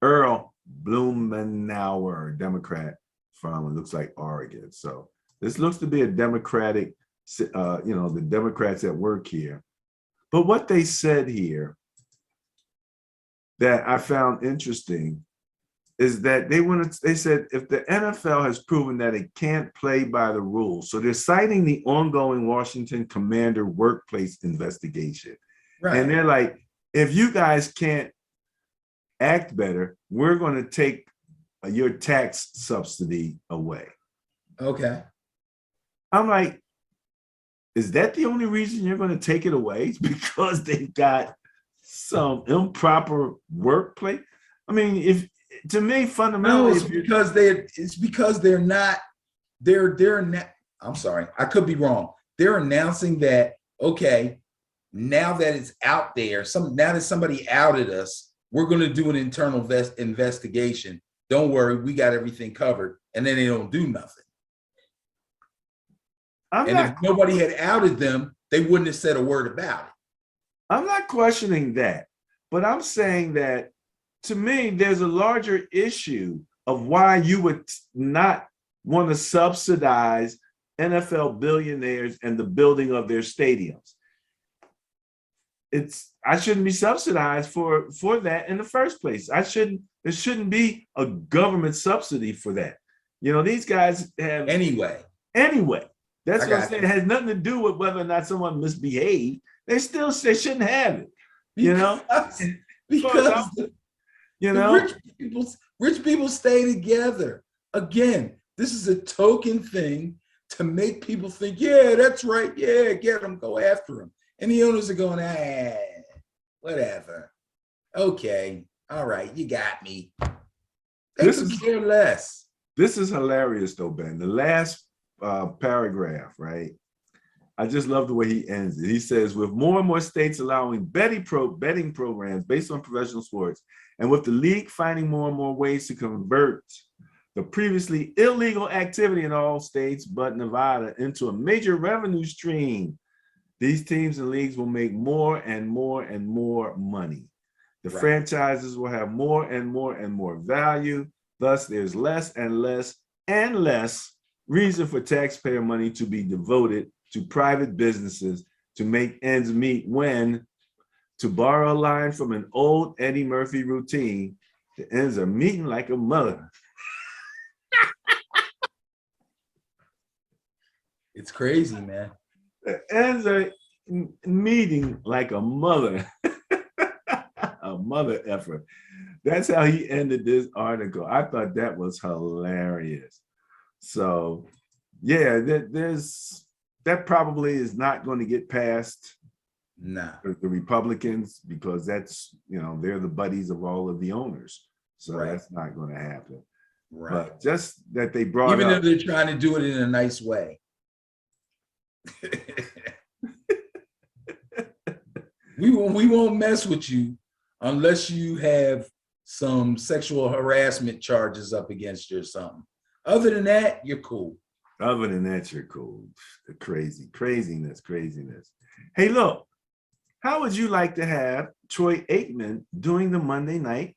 Earl Blumenauer, Democrat from, it looks like, Oregon. So This looks to be a Democratic, the Democrats at work here. But what they said here that I found interesting is that they said if the NFL has proven that it can't play by the rules, so they're citing the ongoing Washington Commander workplace investigation. Right. And they're like, if you guys can't act better, we're going to take your tax subsidy away. Okay. I'm like, is that the only reason you're going to take it away? It's because they've got some improper workplace. I mean, if to me, fundamentally, it's because they're not. I'm sorry, I could be wrong. They're announcing that, okay, now that it's out there, now that somebody outed us, we're going to do an internal investigation. Don't worry, we got everything covered. And then they don't do nothing. If nobody had outed them, they wouldn't have said a word about it. I'm not questioning that, but I'm saying that to me, there's a larger issue of why you would not want to subsidize NFL billionaires and the building of their stadiums. I shouldn't be subsidized for that in the first place. There shouldn't be a government subsidy for that. These guys have anyway. That's what I'm saying. It has nothing to do with whether or not someone misbehaved. They shouldn't have it. Because rich people stay together. Again, this is a token thing to make people think, yeah, that's right. Yeah, get them, go after them. And the owners are going, whatever. Okay, all right, you got me. They could care less. This is hilarious, though, Ben. The last paragraph, right? I just love the way he ends it. He says, with more and more states allowing betting programs based on professional sports, and with the league finding more and more ways to convert the previously illegal activity in all states but Nevada into a major revenue stream, these teams and leagues will make more and more and more money. The franchises will have more and more and more value. Thus, there's less and less and less reason for taxpayer money to be devoted to private businesses to make ends meet when, to borrow a line from an old Eddie Murphy routine, the ends are meeting like a mother. It's crazy, man. The ends are meeting like a mother. A mother effort. That's how he ended this article. I thought that was hilarious. So, yeah, that probably is not going to get past the Republicans, because that's, they're the buddies of all of the owners. So that's not going to happen. Right. But just that they brought even though they're trying to do it in a nice way. We won't mess with you unless you have some sexual harassment charges up against you or something. Other than that, you're cool. Other than that, you're cool. The craziness. Hey, look, how would you like to have Troy Aikman doing the Monday night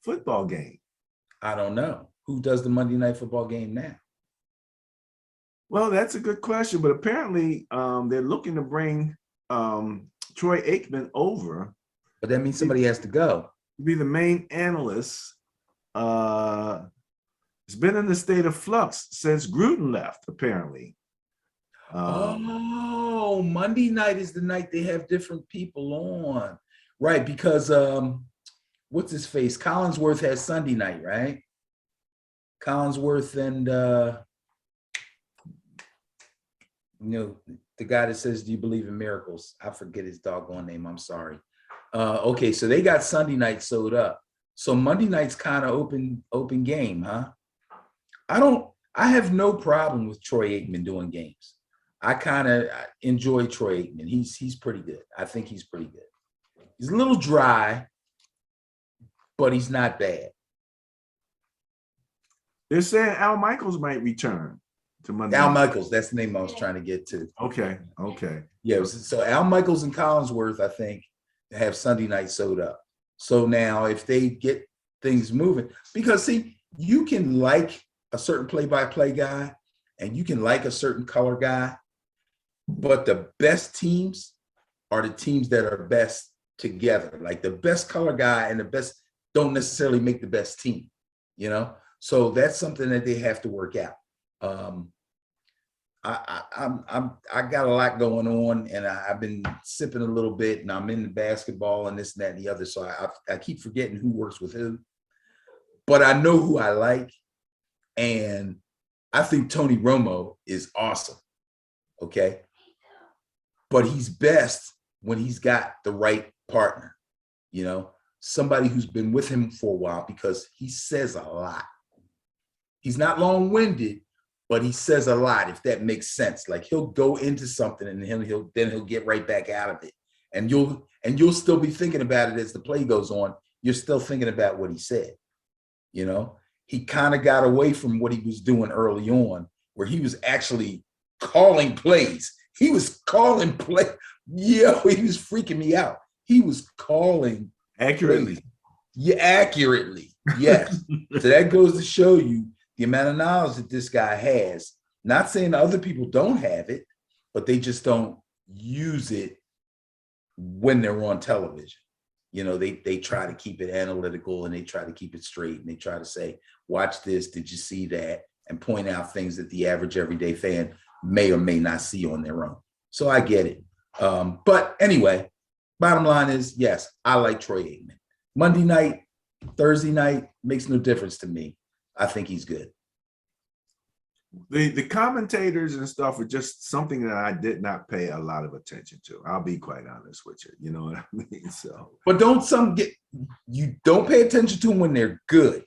football game? I don't know. Who does the Monday night football game now? Well, that's a good question, but apparently they're looking to bring Troy Aikman over. But that means somebody has to go. Be the main analyst. It's been in a state of flux since Gruden left, apparently. Monday night is the night they have different people on. Right, because what's his face? Collinsworth has Sunday night, right? Collinsworth and the guy that says, do you believe in miracles? I forget his doggone name. I'm sorry. Okay, so they got Sunday night sewed up. So Monday night's kind of open game, huh? I have no problem with Troy Aikman doing games. I kind of enjoy Troy Aikman. He's pretty good. I think he's pretty good. He's a little dry, but he's not bad. They're saying Al Michaels might return to Monday. Al Michaels, that's the name I was trying to get to. Okay. Yeah, so Al Michaels and Collinsworth, I think, have Sunday night sewed up. So now if they get things moving, because see, you can like a certain play-by-play guy, and you can like a certain color guy, but the best teams are the teams that are best together. Like the best color guy and the best don't necessarily make the best team, you know? So that's something that they have to work out. I got a lot going on, and I've been sipping a little bit, and I'm in the basketball and this and that and the other. So I keep forgetting who works with who, but I know who I like. And I think Tony Romo is awesome. Okay. But he's best when he's got the right partner, you know, somebody who's been with him for a while, because he says a lot. He's not long-winded, but he says a lot, if that makes sense. Like he'll go into something and he'll get right back out of it. And you'll still be thinking about it as the play goes on. You're still thinking about what he said. You know, he kind of got away from what he was doing early on, where he was actually calling plays. He was calling play. Yo, he was freaking me out. He was calling accurately. plays. Yeah, accurately. Yes. So that goes to show you the amount of knowledge that this guy has. Not saying other people don't have it, but they just don't use it when they're on television. You know, they try to keep it analytical, and they try to keep it straight, and they try to say, watch this, did you see that? And point out things that the average everyday fan may or may not see on their own. So I get it. But anyway, bottom line is, yes, I like Troy Aikman. Monday night, Thursday night, makes no difference to me. I think he's good. The commentators and stuff are just something that I did not pay a lot of attention to. I'll be quite honest with you. You know what I mean? So, but you don't pay attention to them when they're good.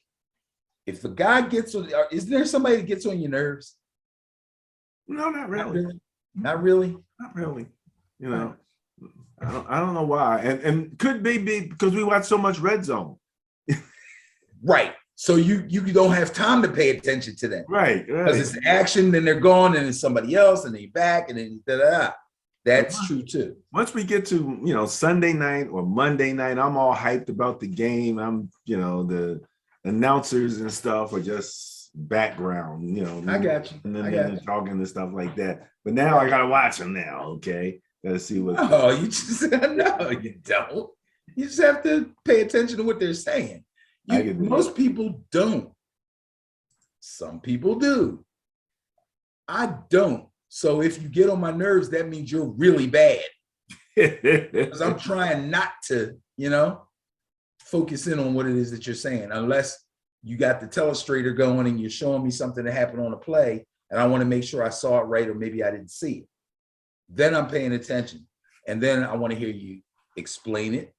If the guy gets on, isn't there somebody that gets on your nerves? No, not really. Not really. Not really. You know, I don't know why, and could be because we watch so much Red Zone. Right. So you don't have time to pay attention to them. Right. Because it's action, then they're gone, and it's somebody else, and they're back, and then da-da-da. That's true too. Once we get to, you know, Sunday night or Monday night, I'm all hyped about the game. I'm, you know, the announcers and stuff are just background, you know. I got you. And then they're talking and stuff like that. But now I gotta watch them now. Okay, gotta see what. Oh, you just no, you don't. You just have to pay attention to what they're saying. Most people don't. Some people do. I don't. So if you get on my nerves, that means you're really bad. Because I'm trying not to, you know, focus in on what it is that you're saying, unless you got the telestrator going and you're showing me something that happened on a play, and I want to make sure I saw it right, or maybe I didn't see it. Then I'm paying attention. And then I want to hear you explain it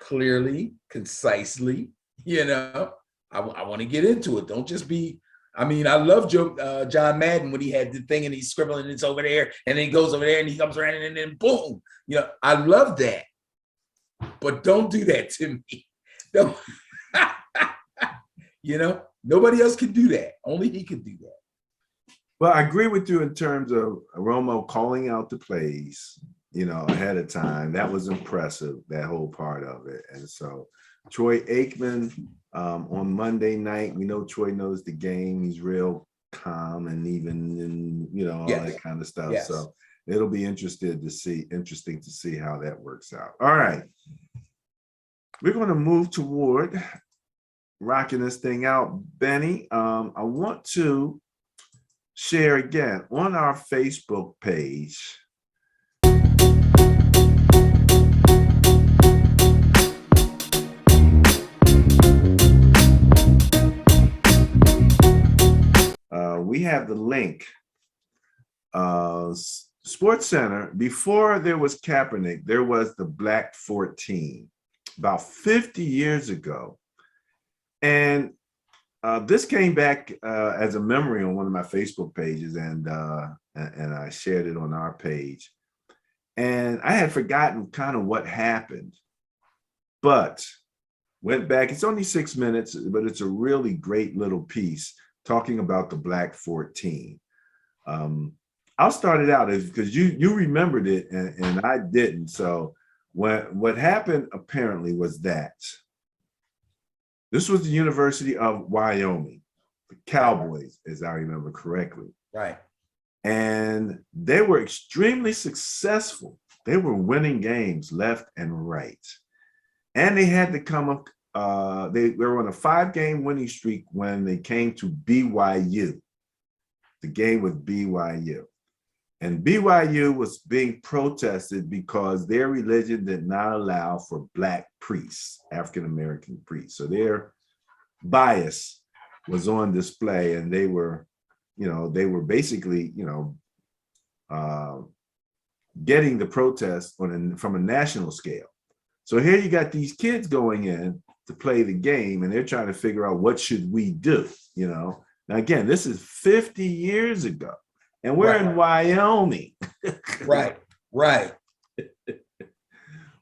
clearly, concisely, you know. I want to get into it. Don't just be, I mean, I love John Madden when he had the thing and he's scribbling and it's over there, and then he goes over there and he comes around and then boom. You know, I love that. But don't do that to me. Don't. You know, nobody else can do that. Only he can do that. Well, I agree with you in terms of Romo calling out the plays, you know, ahead of time. That was impressive, that whole part of it. And so Troy Aikman on Monday night, we know Troy knows the game. He's real calm and even, in, you know, all that kind of stuff. Yes. So it'll be interesting to see how that works out. All right. We're going to move toward rocking this thing out. Benny, I want to share again on our Facebook page. We have the link. Sports Center, before there was Kaepernick, there was the Black 14 about 50 years ago. And this came back as a memory on one of my Facebook pages, and I shared it on our page. And I had forgotten kind of what happened, but went back. It's only 6 minutes, but it's a really great little piece talking about the Black 14. I'll start it out because you remembered it and I didn't. So what happened apparently was that this was the University of Wyoming. Cowboys, as I remember correctly. Right. And they were extremely successful. They were winning games left and right. And they had to come up, they were on a 5-game winning streak when they came to BYU, the game with BYU. And BYU was being protested because their religion did not allow for Black priests, African-American priests. So their bias was on display, and they were basically, getting the protest from a national scale. So here you got these kids going in to play the game, and they're trying to figure out what should we do, Now, again, this is 50 years ago, and we're in Wyoming. Right.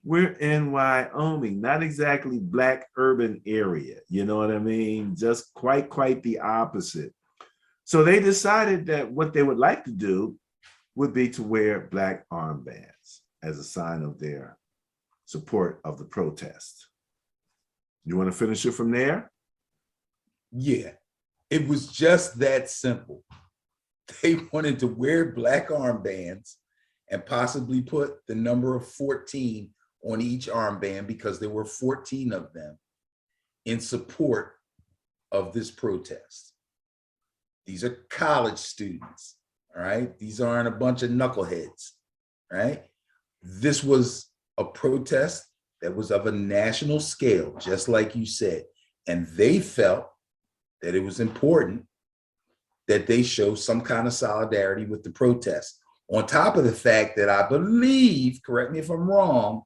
We're in Wyoming, not exactly Black urban area. You know what I mean? Just quite the opposite. So they decided that what they would like to do would be to wear Black armbands as a sign of their support of the protest. You want to finish it from there? Yeah, it was just that simple. They wanted to wear Black armbands and possibly put the number of 14 on each armband, because there were 14 of them, in support of this protest. These are college students, all right? These aren't a bunch of knuckleheads, right? This was a protest that was of a national scale, just like you said. And they felt that it was important that they show some kind of solidarity with the protest. On top of the fact that I believe, correct me if I'm wrong,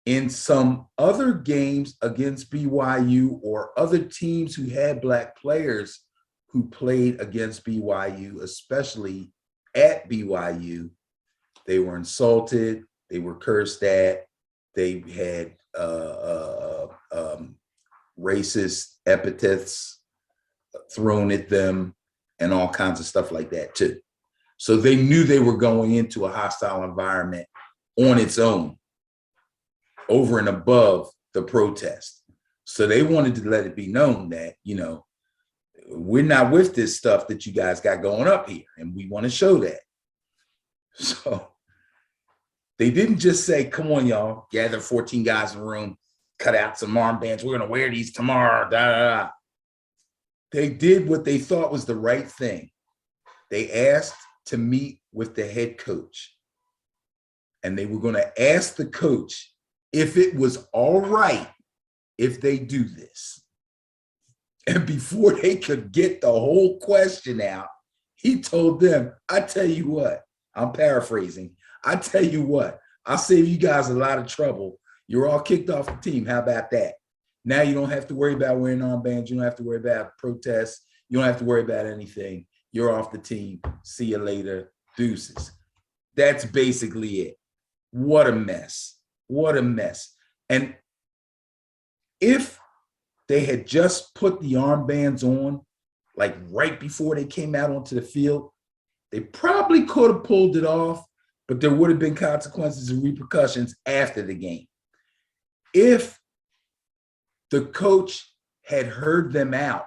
in some other games against BYU or other teams who had Black players who played against BYU, especially at BYU, they were insulted, they were cursed at, they had racist epithets thrown at them and all kinds of stuff like that too. So they knew they were going into a hostile environment on its own, over and above the protest. So they wanted to let it be known that, we're not with this stuff that you guys got going up here, and we want to show that. So they didn't just say, come on, y'all, gather 14 guys in the room, cut out some armbands, we're going to wear these tomorrow, da, da, da. They did what they thought was the right thing. They asked to meet with the head coach, and they were going to ask the coach if it was all right if they do this. And before they could get the whole question out, he told them, I tell you what, I'm paraphrasing, I tell you what, I'll save you guys a lot of trouble. You're all kicked off the team. How about that? Now you don't have to worry about wearing armbands. You don't have to worry about protests. You don't have to worry about anything. You're off the team. See you later. Deuces. That's basically it. What a mess. What a mess. And if they had just put the armbands on, like right before they came out onto the field, they probably could have pulled it off, but there would have been consequences and repercussions after the game. If the coach had heard them out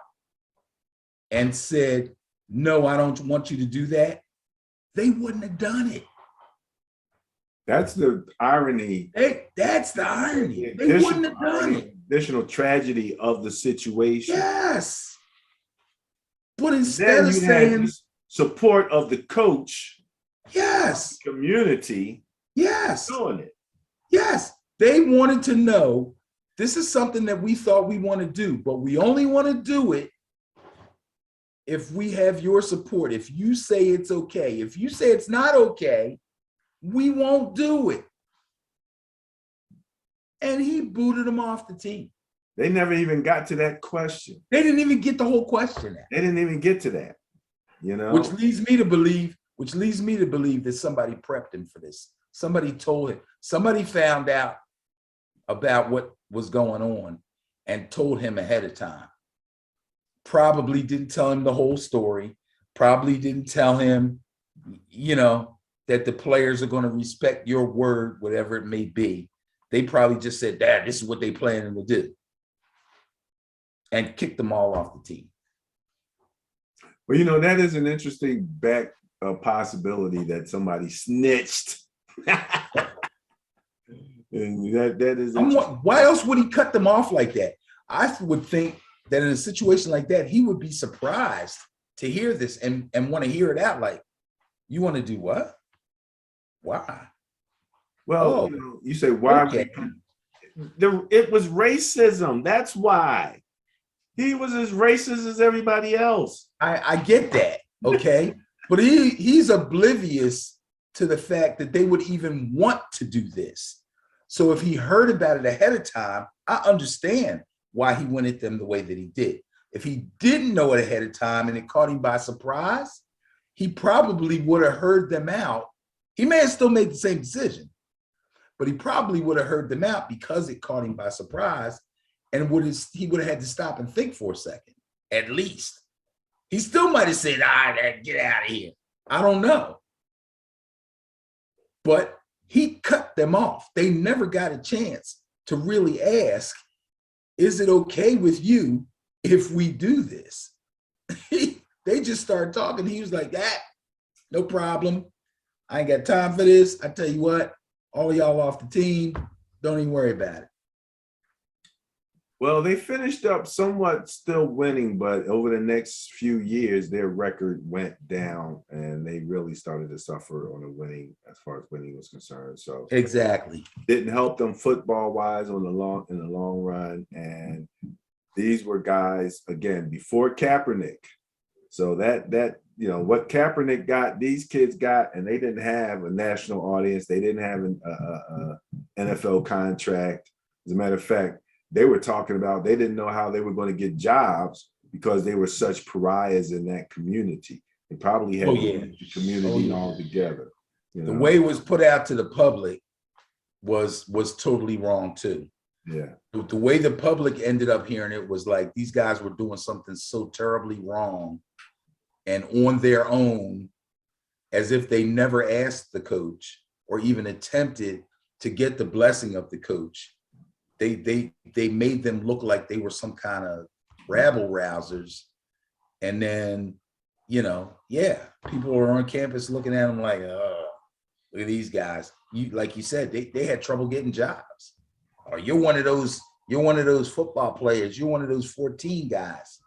and said, no, I don't want you to do that, they wouldn't have done it. That's the irony. That's the irony. They wouldn't have done it. Additional tragedy of the situation. Yes. But instead of saying support of the coach, yes, the community, yes, doing it. Yes, they wanted to know, this is something that we thought we want to do, but we only want to do it if we have your support. If you say it's okay, if you say it's not okay, we won't do it. And he booted them off the team. They never even got to that question. They didn't even get the whole question out. They didn't even get to that, Which leads me to believe that somebody prepped him for this. Somebody told him, somebody found out about what was going on and told him ahead of time. Probably didn't tell him the whole story. Probably didn't tell him, that the players are going to respect your word, whatever it may be. They probably just said, Dad, this is what they planning to do. And kicked them all off the team. Well, you know, that is an interesting back possibility that somebody snitched. And that is interesting. Why else would he cut them off like that? I would think that in a situation like that, he would be surprised to hear this and want to hear it out. Like, you want to do what? Why? Well, you say why? Okay. It was racism. That's why. He was as racist as everybody else. I get that, okay? But he's oblivious to the fact that they would even want to do this. So if he heard about it ahead of time, I understand why he went at them the way that he did. If he didn't know it ahead of time and it caught him by surprise, he probably would have heard them out. He may have still made the same decision, but he probably would have heard them out because it caught him by surprise, and he would have had to stop and think for a second, at least. He still might have said, all right, get out of here. I don't know. But he cut them off. They never got a chance to really ask, is it okay with you if we do this? They just started talking. He was like, no problem. I ain't got time for this. I tell you what, all y'all off the team, don't even worry about it. Well, they finished up somewhat still winning, but over the next few years, their record went down and they really started to suffer on the winning, as far as winning was concerned. So exactly, didn't help them football wise in the long run. And these were guys, again, before Kaepernick. So that you know what Kaepernick got, these kids got, and they didn't have a national audience. They didn't have an NFL contract. As a matter of fact, they were talking about they didn't know how they were going to get jobs because they were such pariahs in that community. They probably had the community all together. You know? The way it was put out to the public was totally wrong too. Yeah. The way the public ended up hearing it was like these guys were doing something so terribly wrong and on their own, as if they never asked the coach or even attempted to get the blessing of the coach. They made them look like they were some kind of rabble rousers. And then, people were on campus looking at them like, oh, look at these guys. Like you said, they had trouble getting jobs. Or you're one of those football players. You're one of those 14 guys.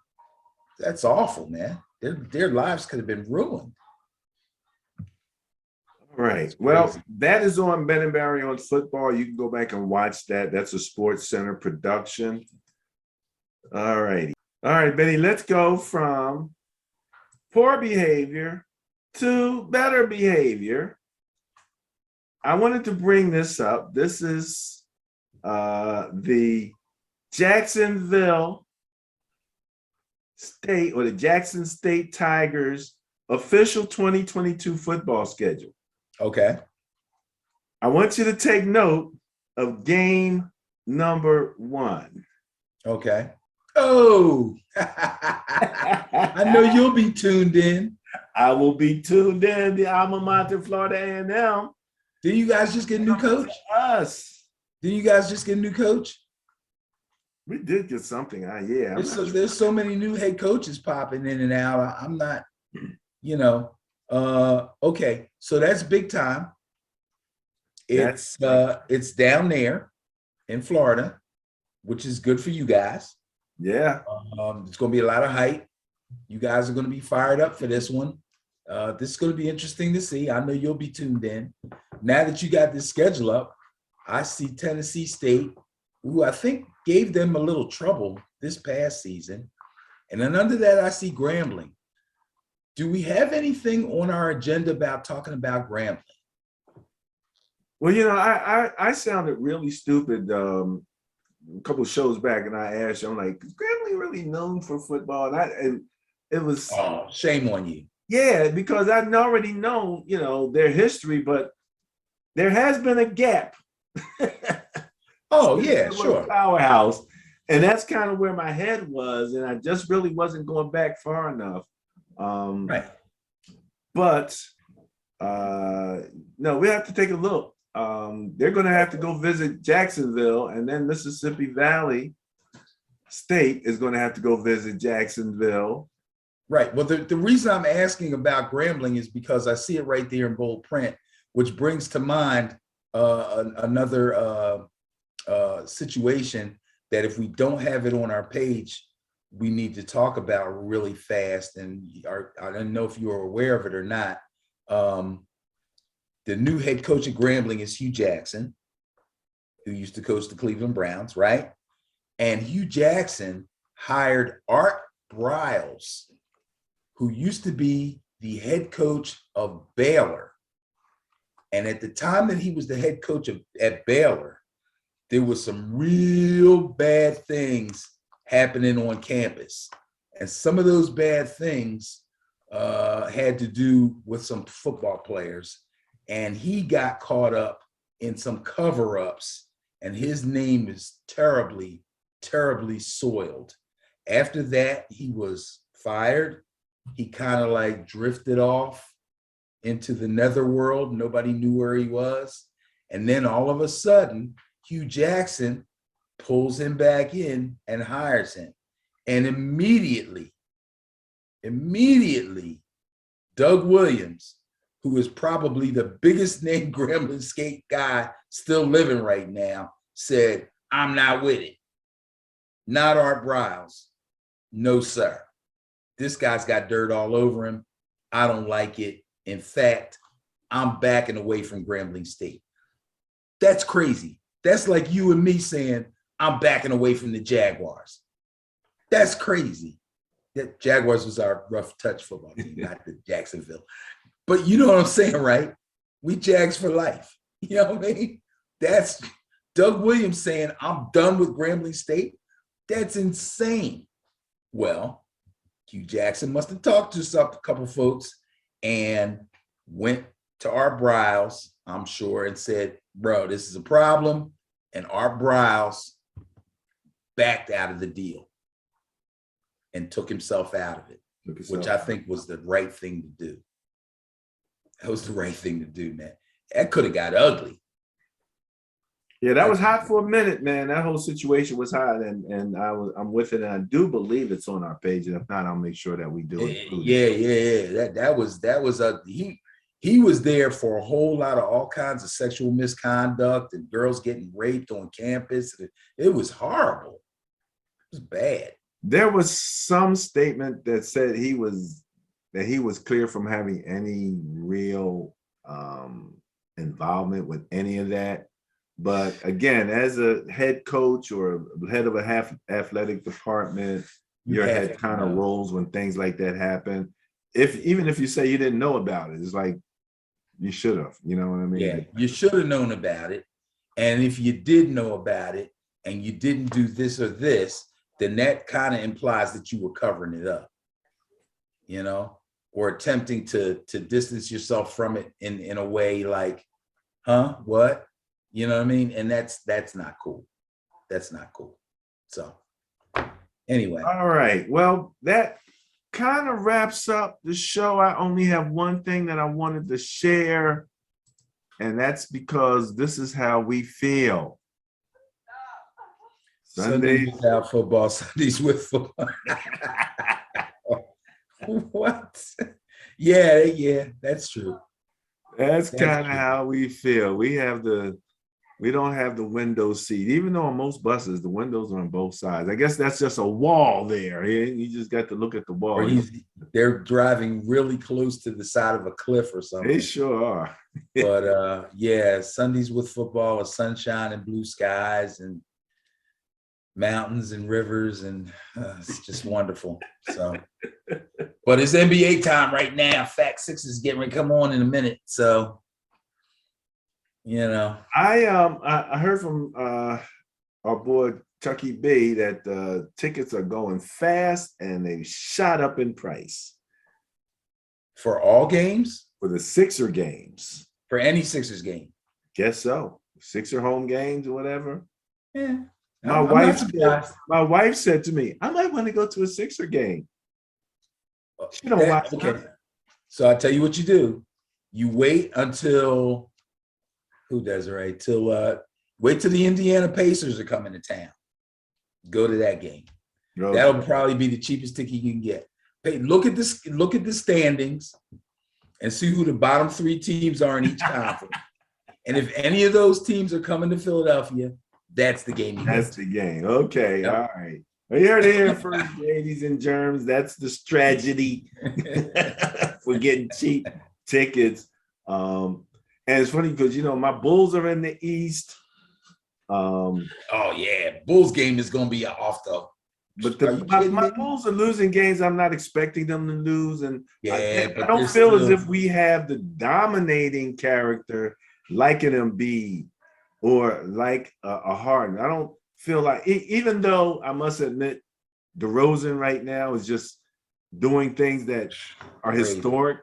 That's awful, man. Their lives could have been ruined. Right. Well, that is on Ben and Barry on Football. You can go back and watch that. That's a Sports Center production. All righty. All right, Benny, let's go from poor behavior to better behavior. I wanted to bring this up. This is the Jacksonville State or the Jackson State Tigers official 2022 football schedule. Okay. I want you to take note of game number 1. Okay. Oh, I know you'll be tuned in. I will be tuned in. The alma mater, Florida A&M. Did you guys just get a new coach? Us. Did you guys just get a new coach? We did get something. Yeah. There's so many new head coaches popping in and out. I'm not, okay. So that's big time. It's down there in Florida, which is good for you guys. Yeah. It's going to be a lot of hype. You guys are going to be fired up for this one. This is going to be interesting to see. I know you'll be tuned in. Now that you got this schedule up, I see Tennessee State, who I think gave them a little trouble this past season. And then under that, I see Grambling. Do we have anything on our agenda about talking about Grambling? Well, I sounded really stupid a couple of shows back, and I asked you, I'm like, is Grambling really known for football? And it was shame on you. Yeah, because I'd already known, their history, but there has been a gap. Oh, yeah, sure. Powerhouse. And that's kind of where my head was. And I just really wasn't going back far enough. Right. But no, we have to take a look. They're going to have to go visit Jacksonville, and then Mississippi Valley State is going to have to go visit Jacksonville. Right. Well, the reason I'm asking about Grambling is because I see it right there in bold print, which brings to mind another situation that if we don't have it on our page, we need to talk about really fast. And I don't know if you're aware of it or not. The new head coach at Grambling is Hugh Jackson, who used to coach the Cleveland Browns, right? And Hugh Jackson hired Art Briles, who used to be the head coach of Baylor. And at the time that he was the head coach at Baylor, there was some real bad things happening on campus. And some of those bad things had to do with some football players. And he got caught up in some cover-ups, and his name is terribly, terribly soiled. After that, he was fired. He kind of like drifted off into the netherworld. Nobody knew where he was. And then all of a sudden, Hugh Jackson pulls him back in and hires him. And immediately, Doug Williams, who is probably the biggest name Grambling skate guy still living right now, said, I'm not with it. Not Art Briles. No, sir. This guy's got dirt all over him. I don't like it. In fact, I'm backing away from Grambling State. That's crazy. That's like you and me saying, I'm backing away from the Jaguars. That's crazy. That Jaguars was our rough touch football team, not the Jacksonville. But you know what I'm saying, right? We Jags for life. You know what I mean? That's Doug Williams saying, I'm done with Grambling State. That's insane. Well, Hugh Jackson must have talked to a couple folks and went to Art Briles, I'm sure, and said, bro, this is a problem. And Art Briles backed out of the deal and took himself out of it, which I think was the right thing to do. That was the right thing to do, man. That could have got ugly. Yeah, that was hot for a minute, man. That whole situation was hot, and I'm with it, and I do believe it's on our page. And if not, I'll make sure that we do it. Yeah. That was he was there for a whole lot of all kinds of sexual misconduct and girls getting raped on campus. It was horrible. It was bad. There was some statement that said he was clear from having any real involvement with any of that. But again, as a head coach or head of a athletic department, your head kind of rolls when things like that happen. Even if you say you didn't know about it, it's like you should have. You know what I mean? Yeah, you should have known about it. And if you did know about it and you didn't do this or this, then that kind of implies that you were covering it up, you know, or attempting to distance yourself from it in a way like, huh, what? You know what I mean? And that's not cool. That's not cool. So anyway. All right. Well, that kind of wraps up the show. I only have one thing that I wanted to share, and that's because this is how we feel. Sundays without football, Sundays with football. What? Yeah, that's true. That's kind of how we feel. We don't have the window seat, even though on most buses, the windows are on both sides. I guess that's just a wall there. You just got to look at the wall. Or they're driving really close to the side of a cliff or something. They sure are. But yeah, Sundays with football are sunshine and blue skies and mountains and rivers, and it's just wonderful. So, but it's NBA time right now. Fact Six is getting ready to come on in a minute. So, you know, I heard from our boy Chucky B that tickets are going fast and they shot up in price for all games, for the Sixer games, for any Sixers game. Guess so. Sixer home games or whatever. Yeah. My wife said to me, I might want to go to a Sixer game. She don't watch. Okay. So I tell you what you do. You wait until who does it right? Wait till the Indiana Pacers are coming to town. Go to that game. Okay. That'll probably be the cheapest ticket you can get. Hey, look at this. Look at the standings, and see who the bottom 3 teams are in each conference. And if any of those teams are coming to Philadelphia, that's the game. That's the game. Okay, Yep. all right. Well, you heard it here first, ladies and germs. That's the strategy for getting cheap tickets. And it's funny because my Bulls are in the East. Oh yeah, Bulls game is gonna be off the. But my Bulls are losing games I'm not expecting them to lose, and yeah, I don't feel as if we have the dominating character like an Embiid or like a Harden. I don't feel like, even though I must admit, DeRozan right now is just doing things that are historic.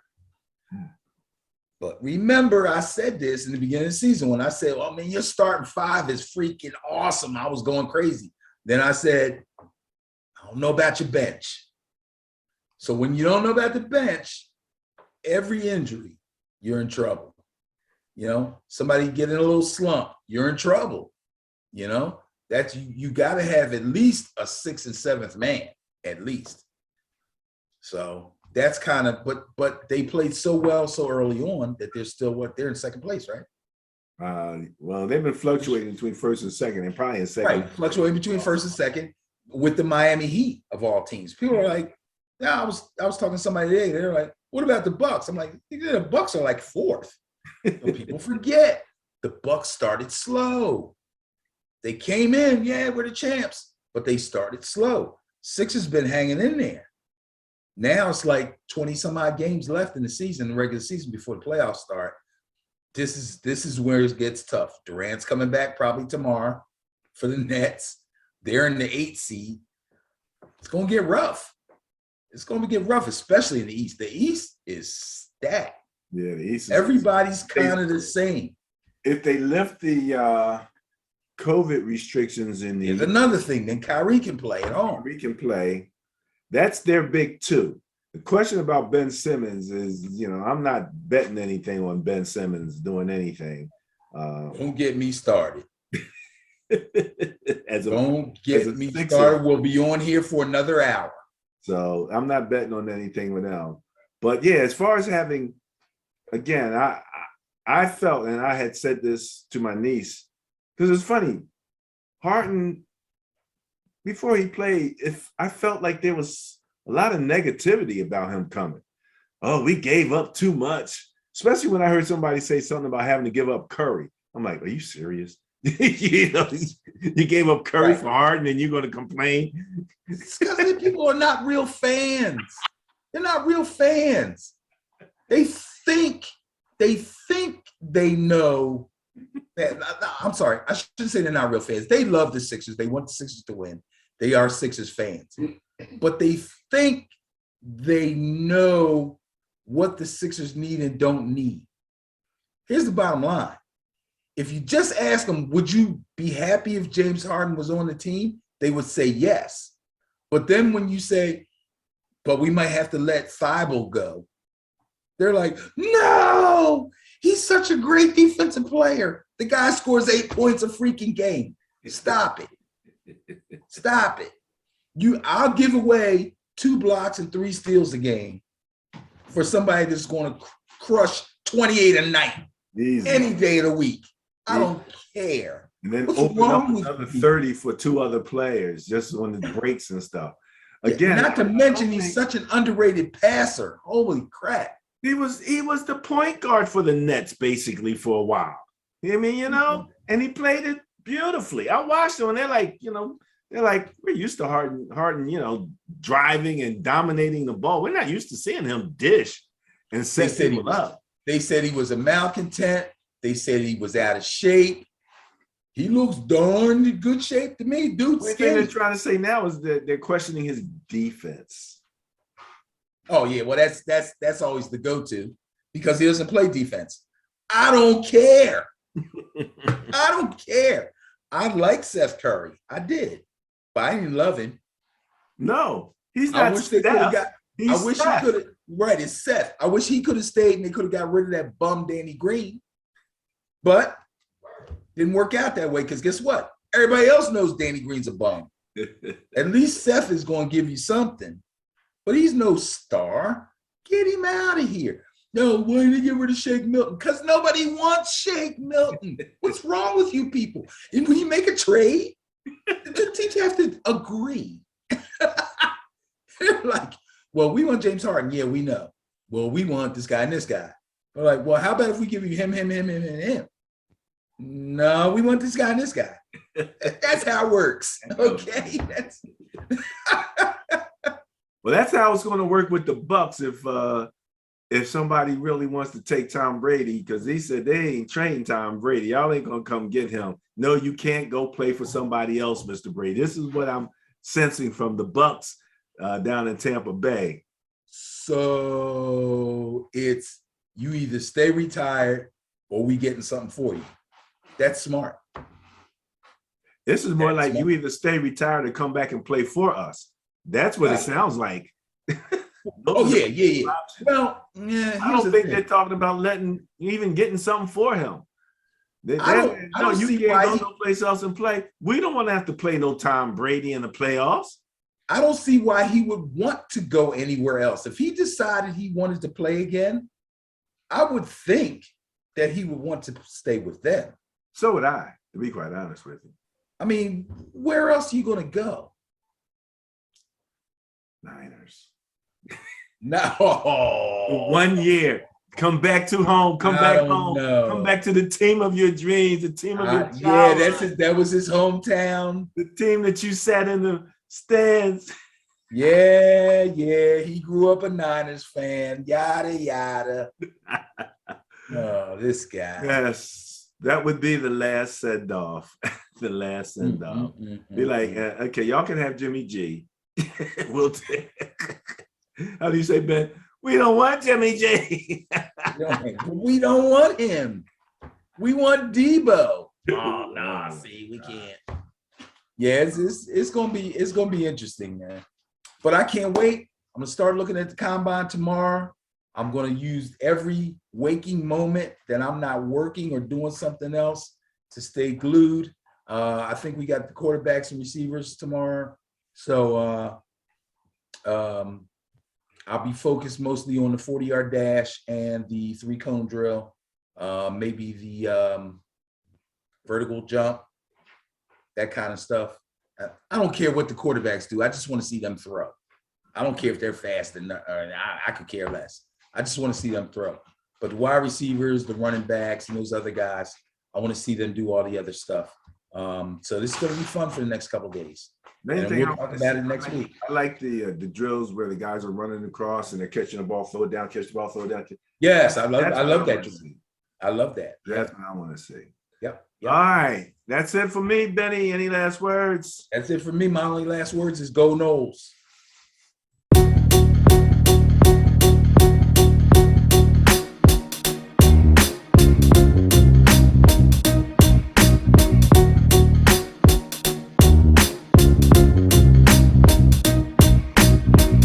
But remember, I said this in the beginning of the season when I said, well, I mean, your starting 5 is freaking awesome. I was going crazy. Then I said, I don't know about your bench. So when you don't know about the bench, every injury, you're in trouble. Somebody get in a little slump, you're in trouble. That's you got to have at least a 6th and 7th man, at least. So that's kind of, but they played so well so early on that they're still they're in 2nd place, right? Well, they've been fluctuating between 1st and 2nd, and probably in 2nd. Right, fluctuating between 1st and 2nd with the Miami Heat of all teams. People are like, yeah, I was talking to somebody today. They're like, what about the Bucks? I'm like, the Bucks are like 4th. People forget the Bucks started slow. They came in, yeah, we're the champs, but they started slow. Sixers been hanging in there. Now it's like 20 some odd games left in the season, the regular season, before the playoffs start. This is where it gets tough. Durant's coming back probably tomorrow for the Nets. They're in the 8th seed. It's going to get rough. It's going to get rough, especially in the East. The East is stacked. Yeah, the East. Everybody's kind of the same. If they lift the COVID restrictions in the, there's another thing. Then Kyrie can play at home. Kyrie can play. That's their big 2. The question about Ben Simmons is, I'm not betting anything on Ben Simmons doing anything. Don't get me started. Don't get me started. We'll be on here for another hour. So I'm not betting on anything with them. But yeah, as far as having, again, I felt, and I had said this to my niece, because it's funny, Harden, before he played, I felt like there was a lot of negativity about him coming. Oh, we gave up too much, especially when I heard somebody say something about having to give up Curry. I'm like, are you serious? You gave up Curry for Harden and you're going to complain? It's because people are not real fans. They're not real fans. They think they know that. I'm sorry, I shouldn't say they're not real fans. They love the Sixers. They want the Sixers to win. They are Sixers fans. But they think they know what the Sixers need and don't need. Here's the bottom line. If you just ask them, would you be happy if James Harden was on the team? They would say yes. But then when you say, but we might have to let Thibault go, they're like, no, he's such a great defensive player. The guy scores 8 points a freaking game. Stop it. Stop it. I'll give away 2 blocks and 3 steals a game for somebody that's going to crush 28 a night any day of the week. I don't care. And then open up another 30 for 2 other players just on the breaks and stuff. Again, not to mention he's such an underrated passer. Holy crap. He was the point guard for the Nets basically for a while. I mean, and he played it beautifully. I watched him and they're like, we're used to Harden, driving and dominating the ball. We're not used to seeing him dish and set people up. They said he was a malcontent. They said he was out of shape. He looks darn in good shape to me, dude. The thing they're trying to say now is that they're questioning his defense. Oh yeah, well that's always the go-to because he doesn't play defense. I don't care. I don't care. I like Seth Curry. I did, but I didn't love him. No, he's not. I wish they could have got. I wish he could have. Right, it's Seth. I wish he could have stayed and they could have got rid of that bum Danny Green. But didn't work out that way because guess what? Everybody else knows Danny Green's a bum. At least Seth is going to give you something. but he's no star. Get him out of here. No, why did they get rid of Shake Milton? Because nobody wants Shake Milton. What's wrong with you people? And when you make a trade, the teams have to agree. They're like, well, we want James Harden. Yeah, we know. Well, we want this guy and this guy. They're like, well, how about if we give you him, and him? No, we want this guy and this guy. That's how it works. Okay. Well, that's how it's going to work with the Bucks if somebody really wants to take Tom Brady, because he said they ain't trained Tom Brady. Y'all ain't going to come get him. No, you can't go play for somebody else, Mr. Brady. This is what I'm sensing from the Bucks down in Tampa Bay. So it's you either stay retired or we getting something for you. That's smart. This is more like you either stay retired or come back and play for us. That's what it sounds like. Oh, yeah. Well, yeah. I don't think they're talking about getting something for him. You can't go no place else and play. We don't want to have to play no Tom Brady in the playoffs. I don't see why he would want to go anywhere else. If he decided he wanted to play again, I would think that he would want to stay with them. So would I, to be quite honest with you. I mean, where else are you going to go? Niners. No. 1 year. Come back to home. Come back home. Know. Come back to the team of your dreams, the team of your childhood. Yeah, that was his hometown. The team that you sat in the stands. Yeah. He grew up a Niners fan. Yada, yada. Oh, this guy. Yes, that would be the last send-off. The last send-off. Be like, okay, y'all can have Jimmy G. We'll take. How do you say, Ben? We don't want Jimmy G. We don't want him. We want Debo. Oh no, see, we can't. Yeah, it's gonna be interesting, man. But I can't wait. I'm gonna start looking at the combine tomorrow. I'm gonna use every waking moment that I'm not working or doing something else to stay glued. I think we got the quarterbacks and receivers tomorrow. So I'll be focused mostly on the 40-yard dash and the 3-cone drill, maybe the vertical jump, that kind of stuff. I don't care what the quarterbacks do. I just want to see them throw. I don't care if they're fast and I could care less. I just want to see them throw. But the wide receivers, the running backs, and those other guys, I want to see them do all the other stuff. So this is going to be fun for the next couple of days. And we'll talk about it next week. I like the drills where the guys are running across and they're catching the ball, throw it down, catch the ball, throw it down. Yes, I love that. I love that. That's what I want to see. Yep. All right. That's it for me, Benny. Any last words? That's it for me. My only last words is go Noles.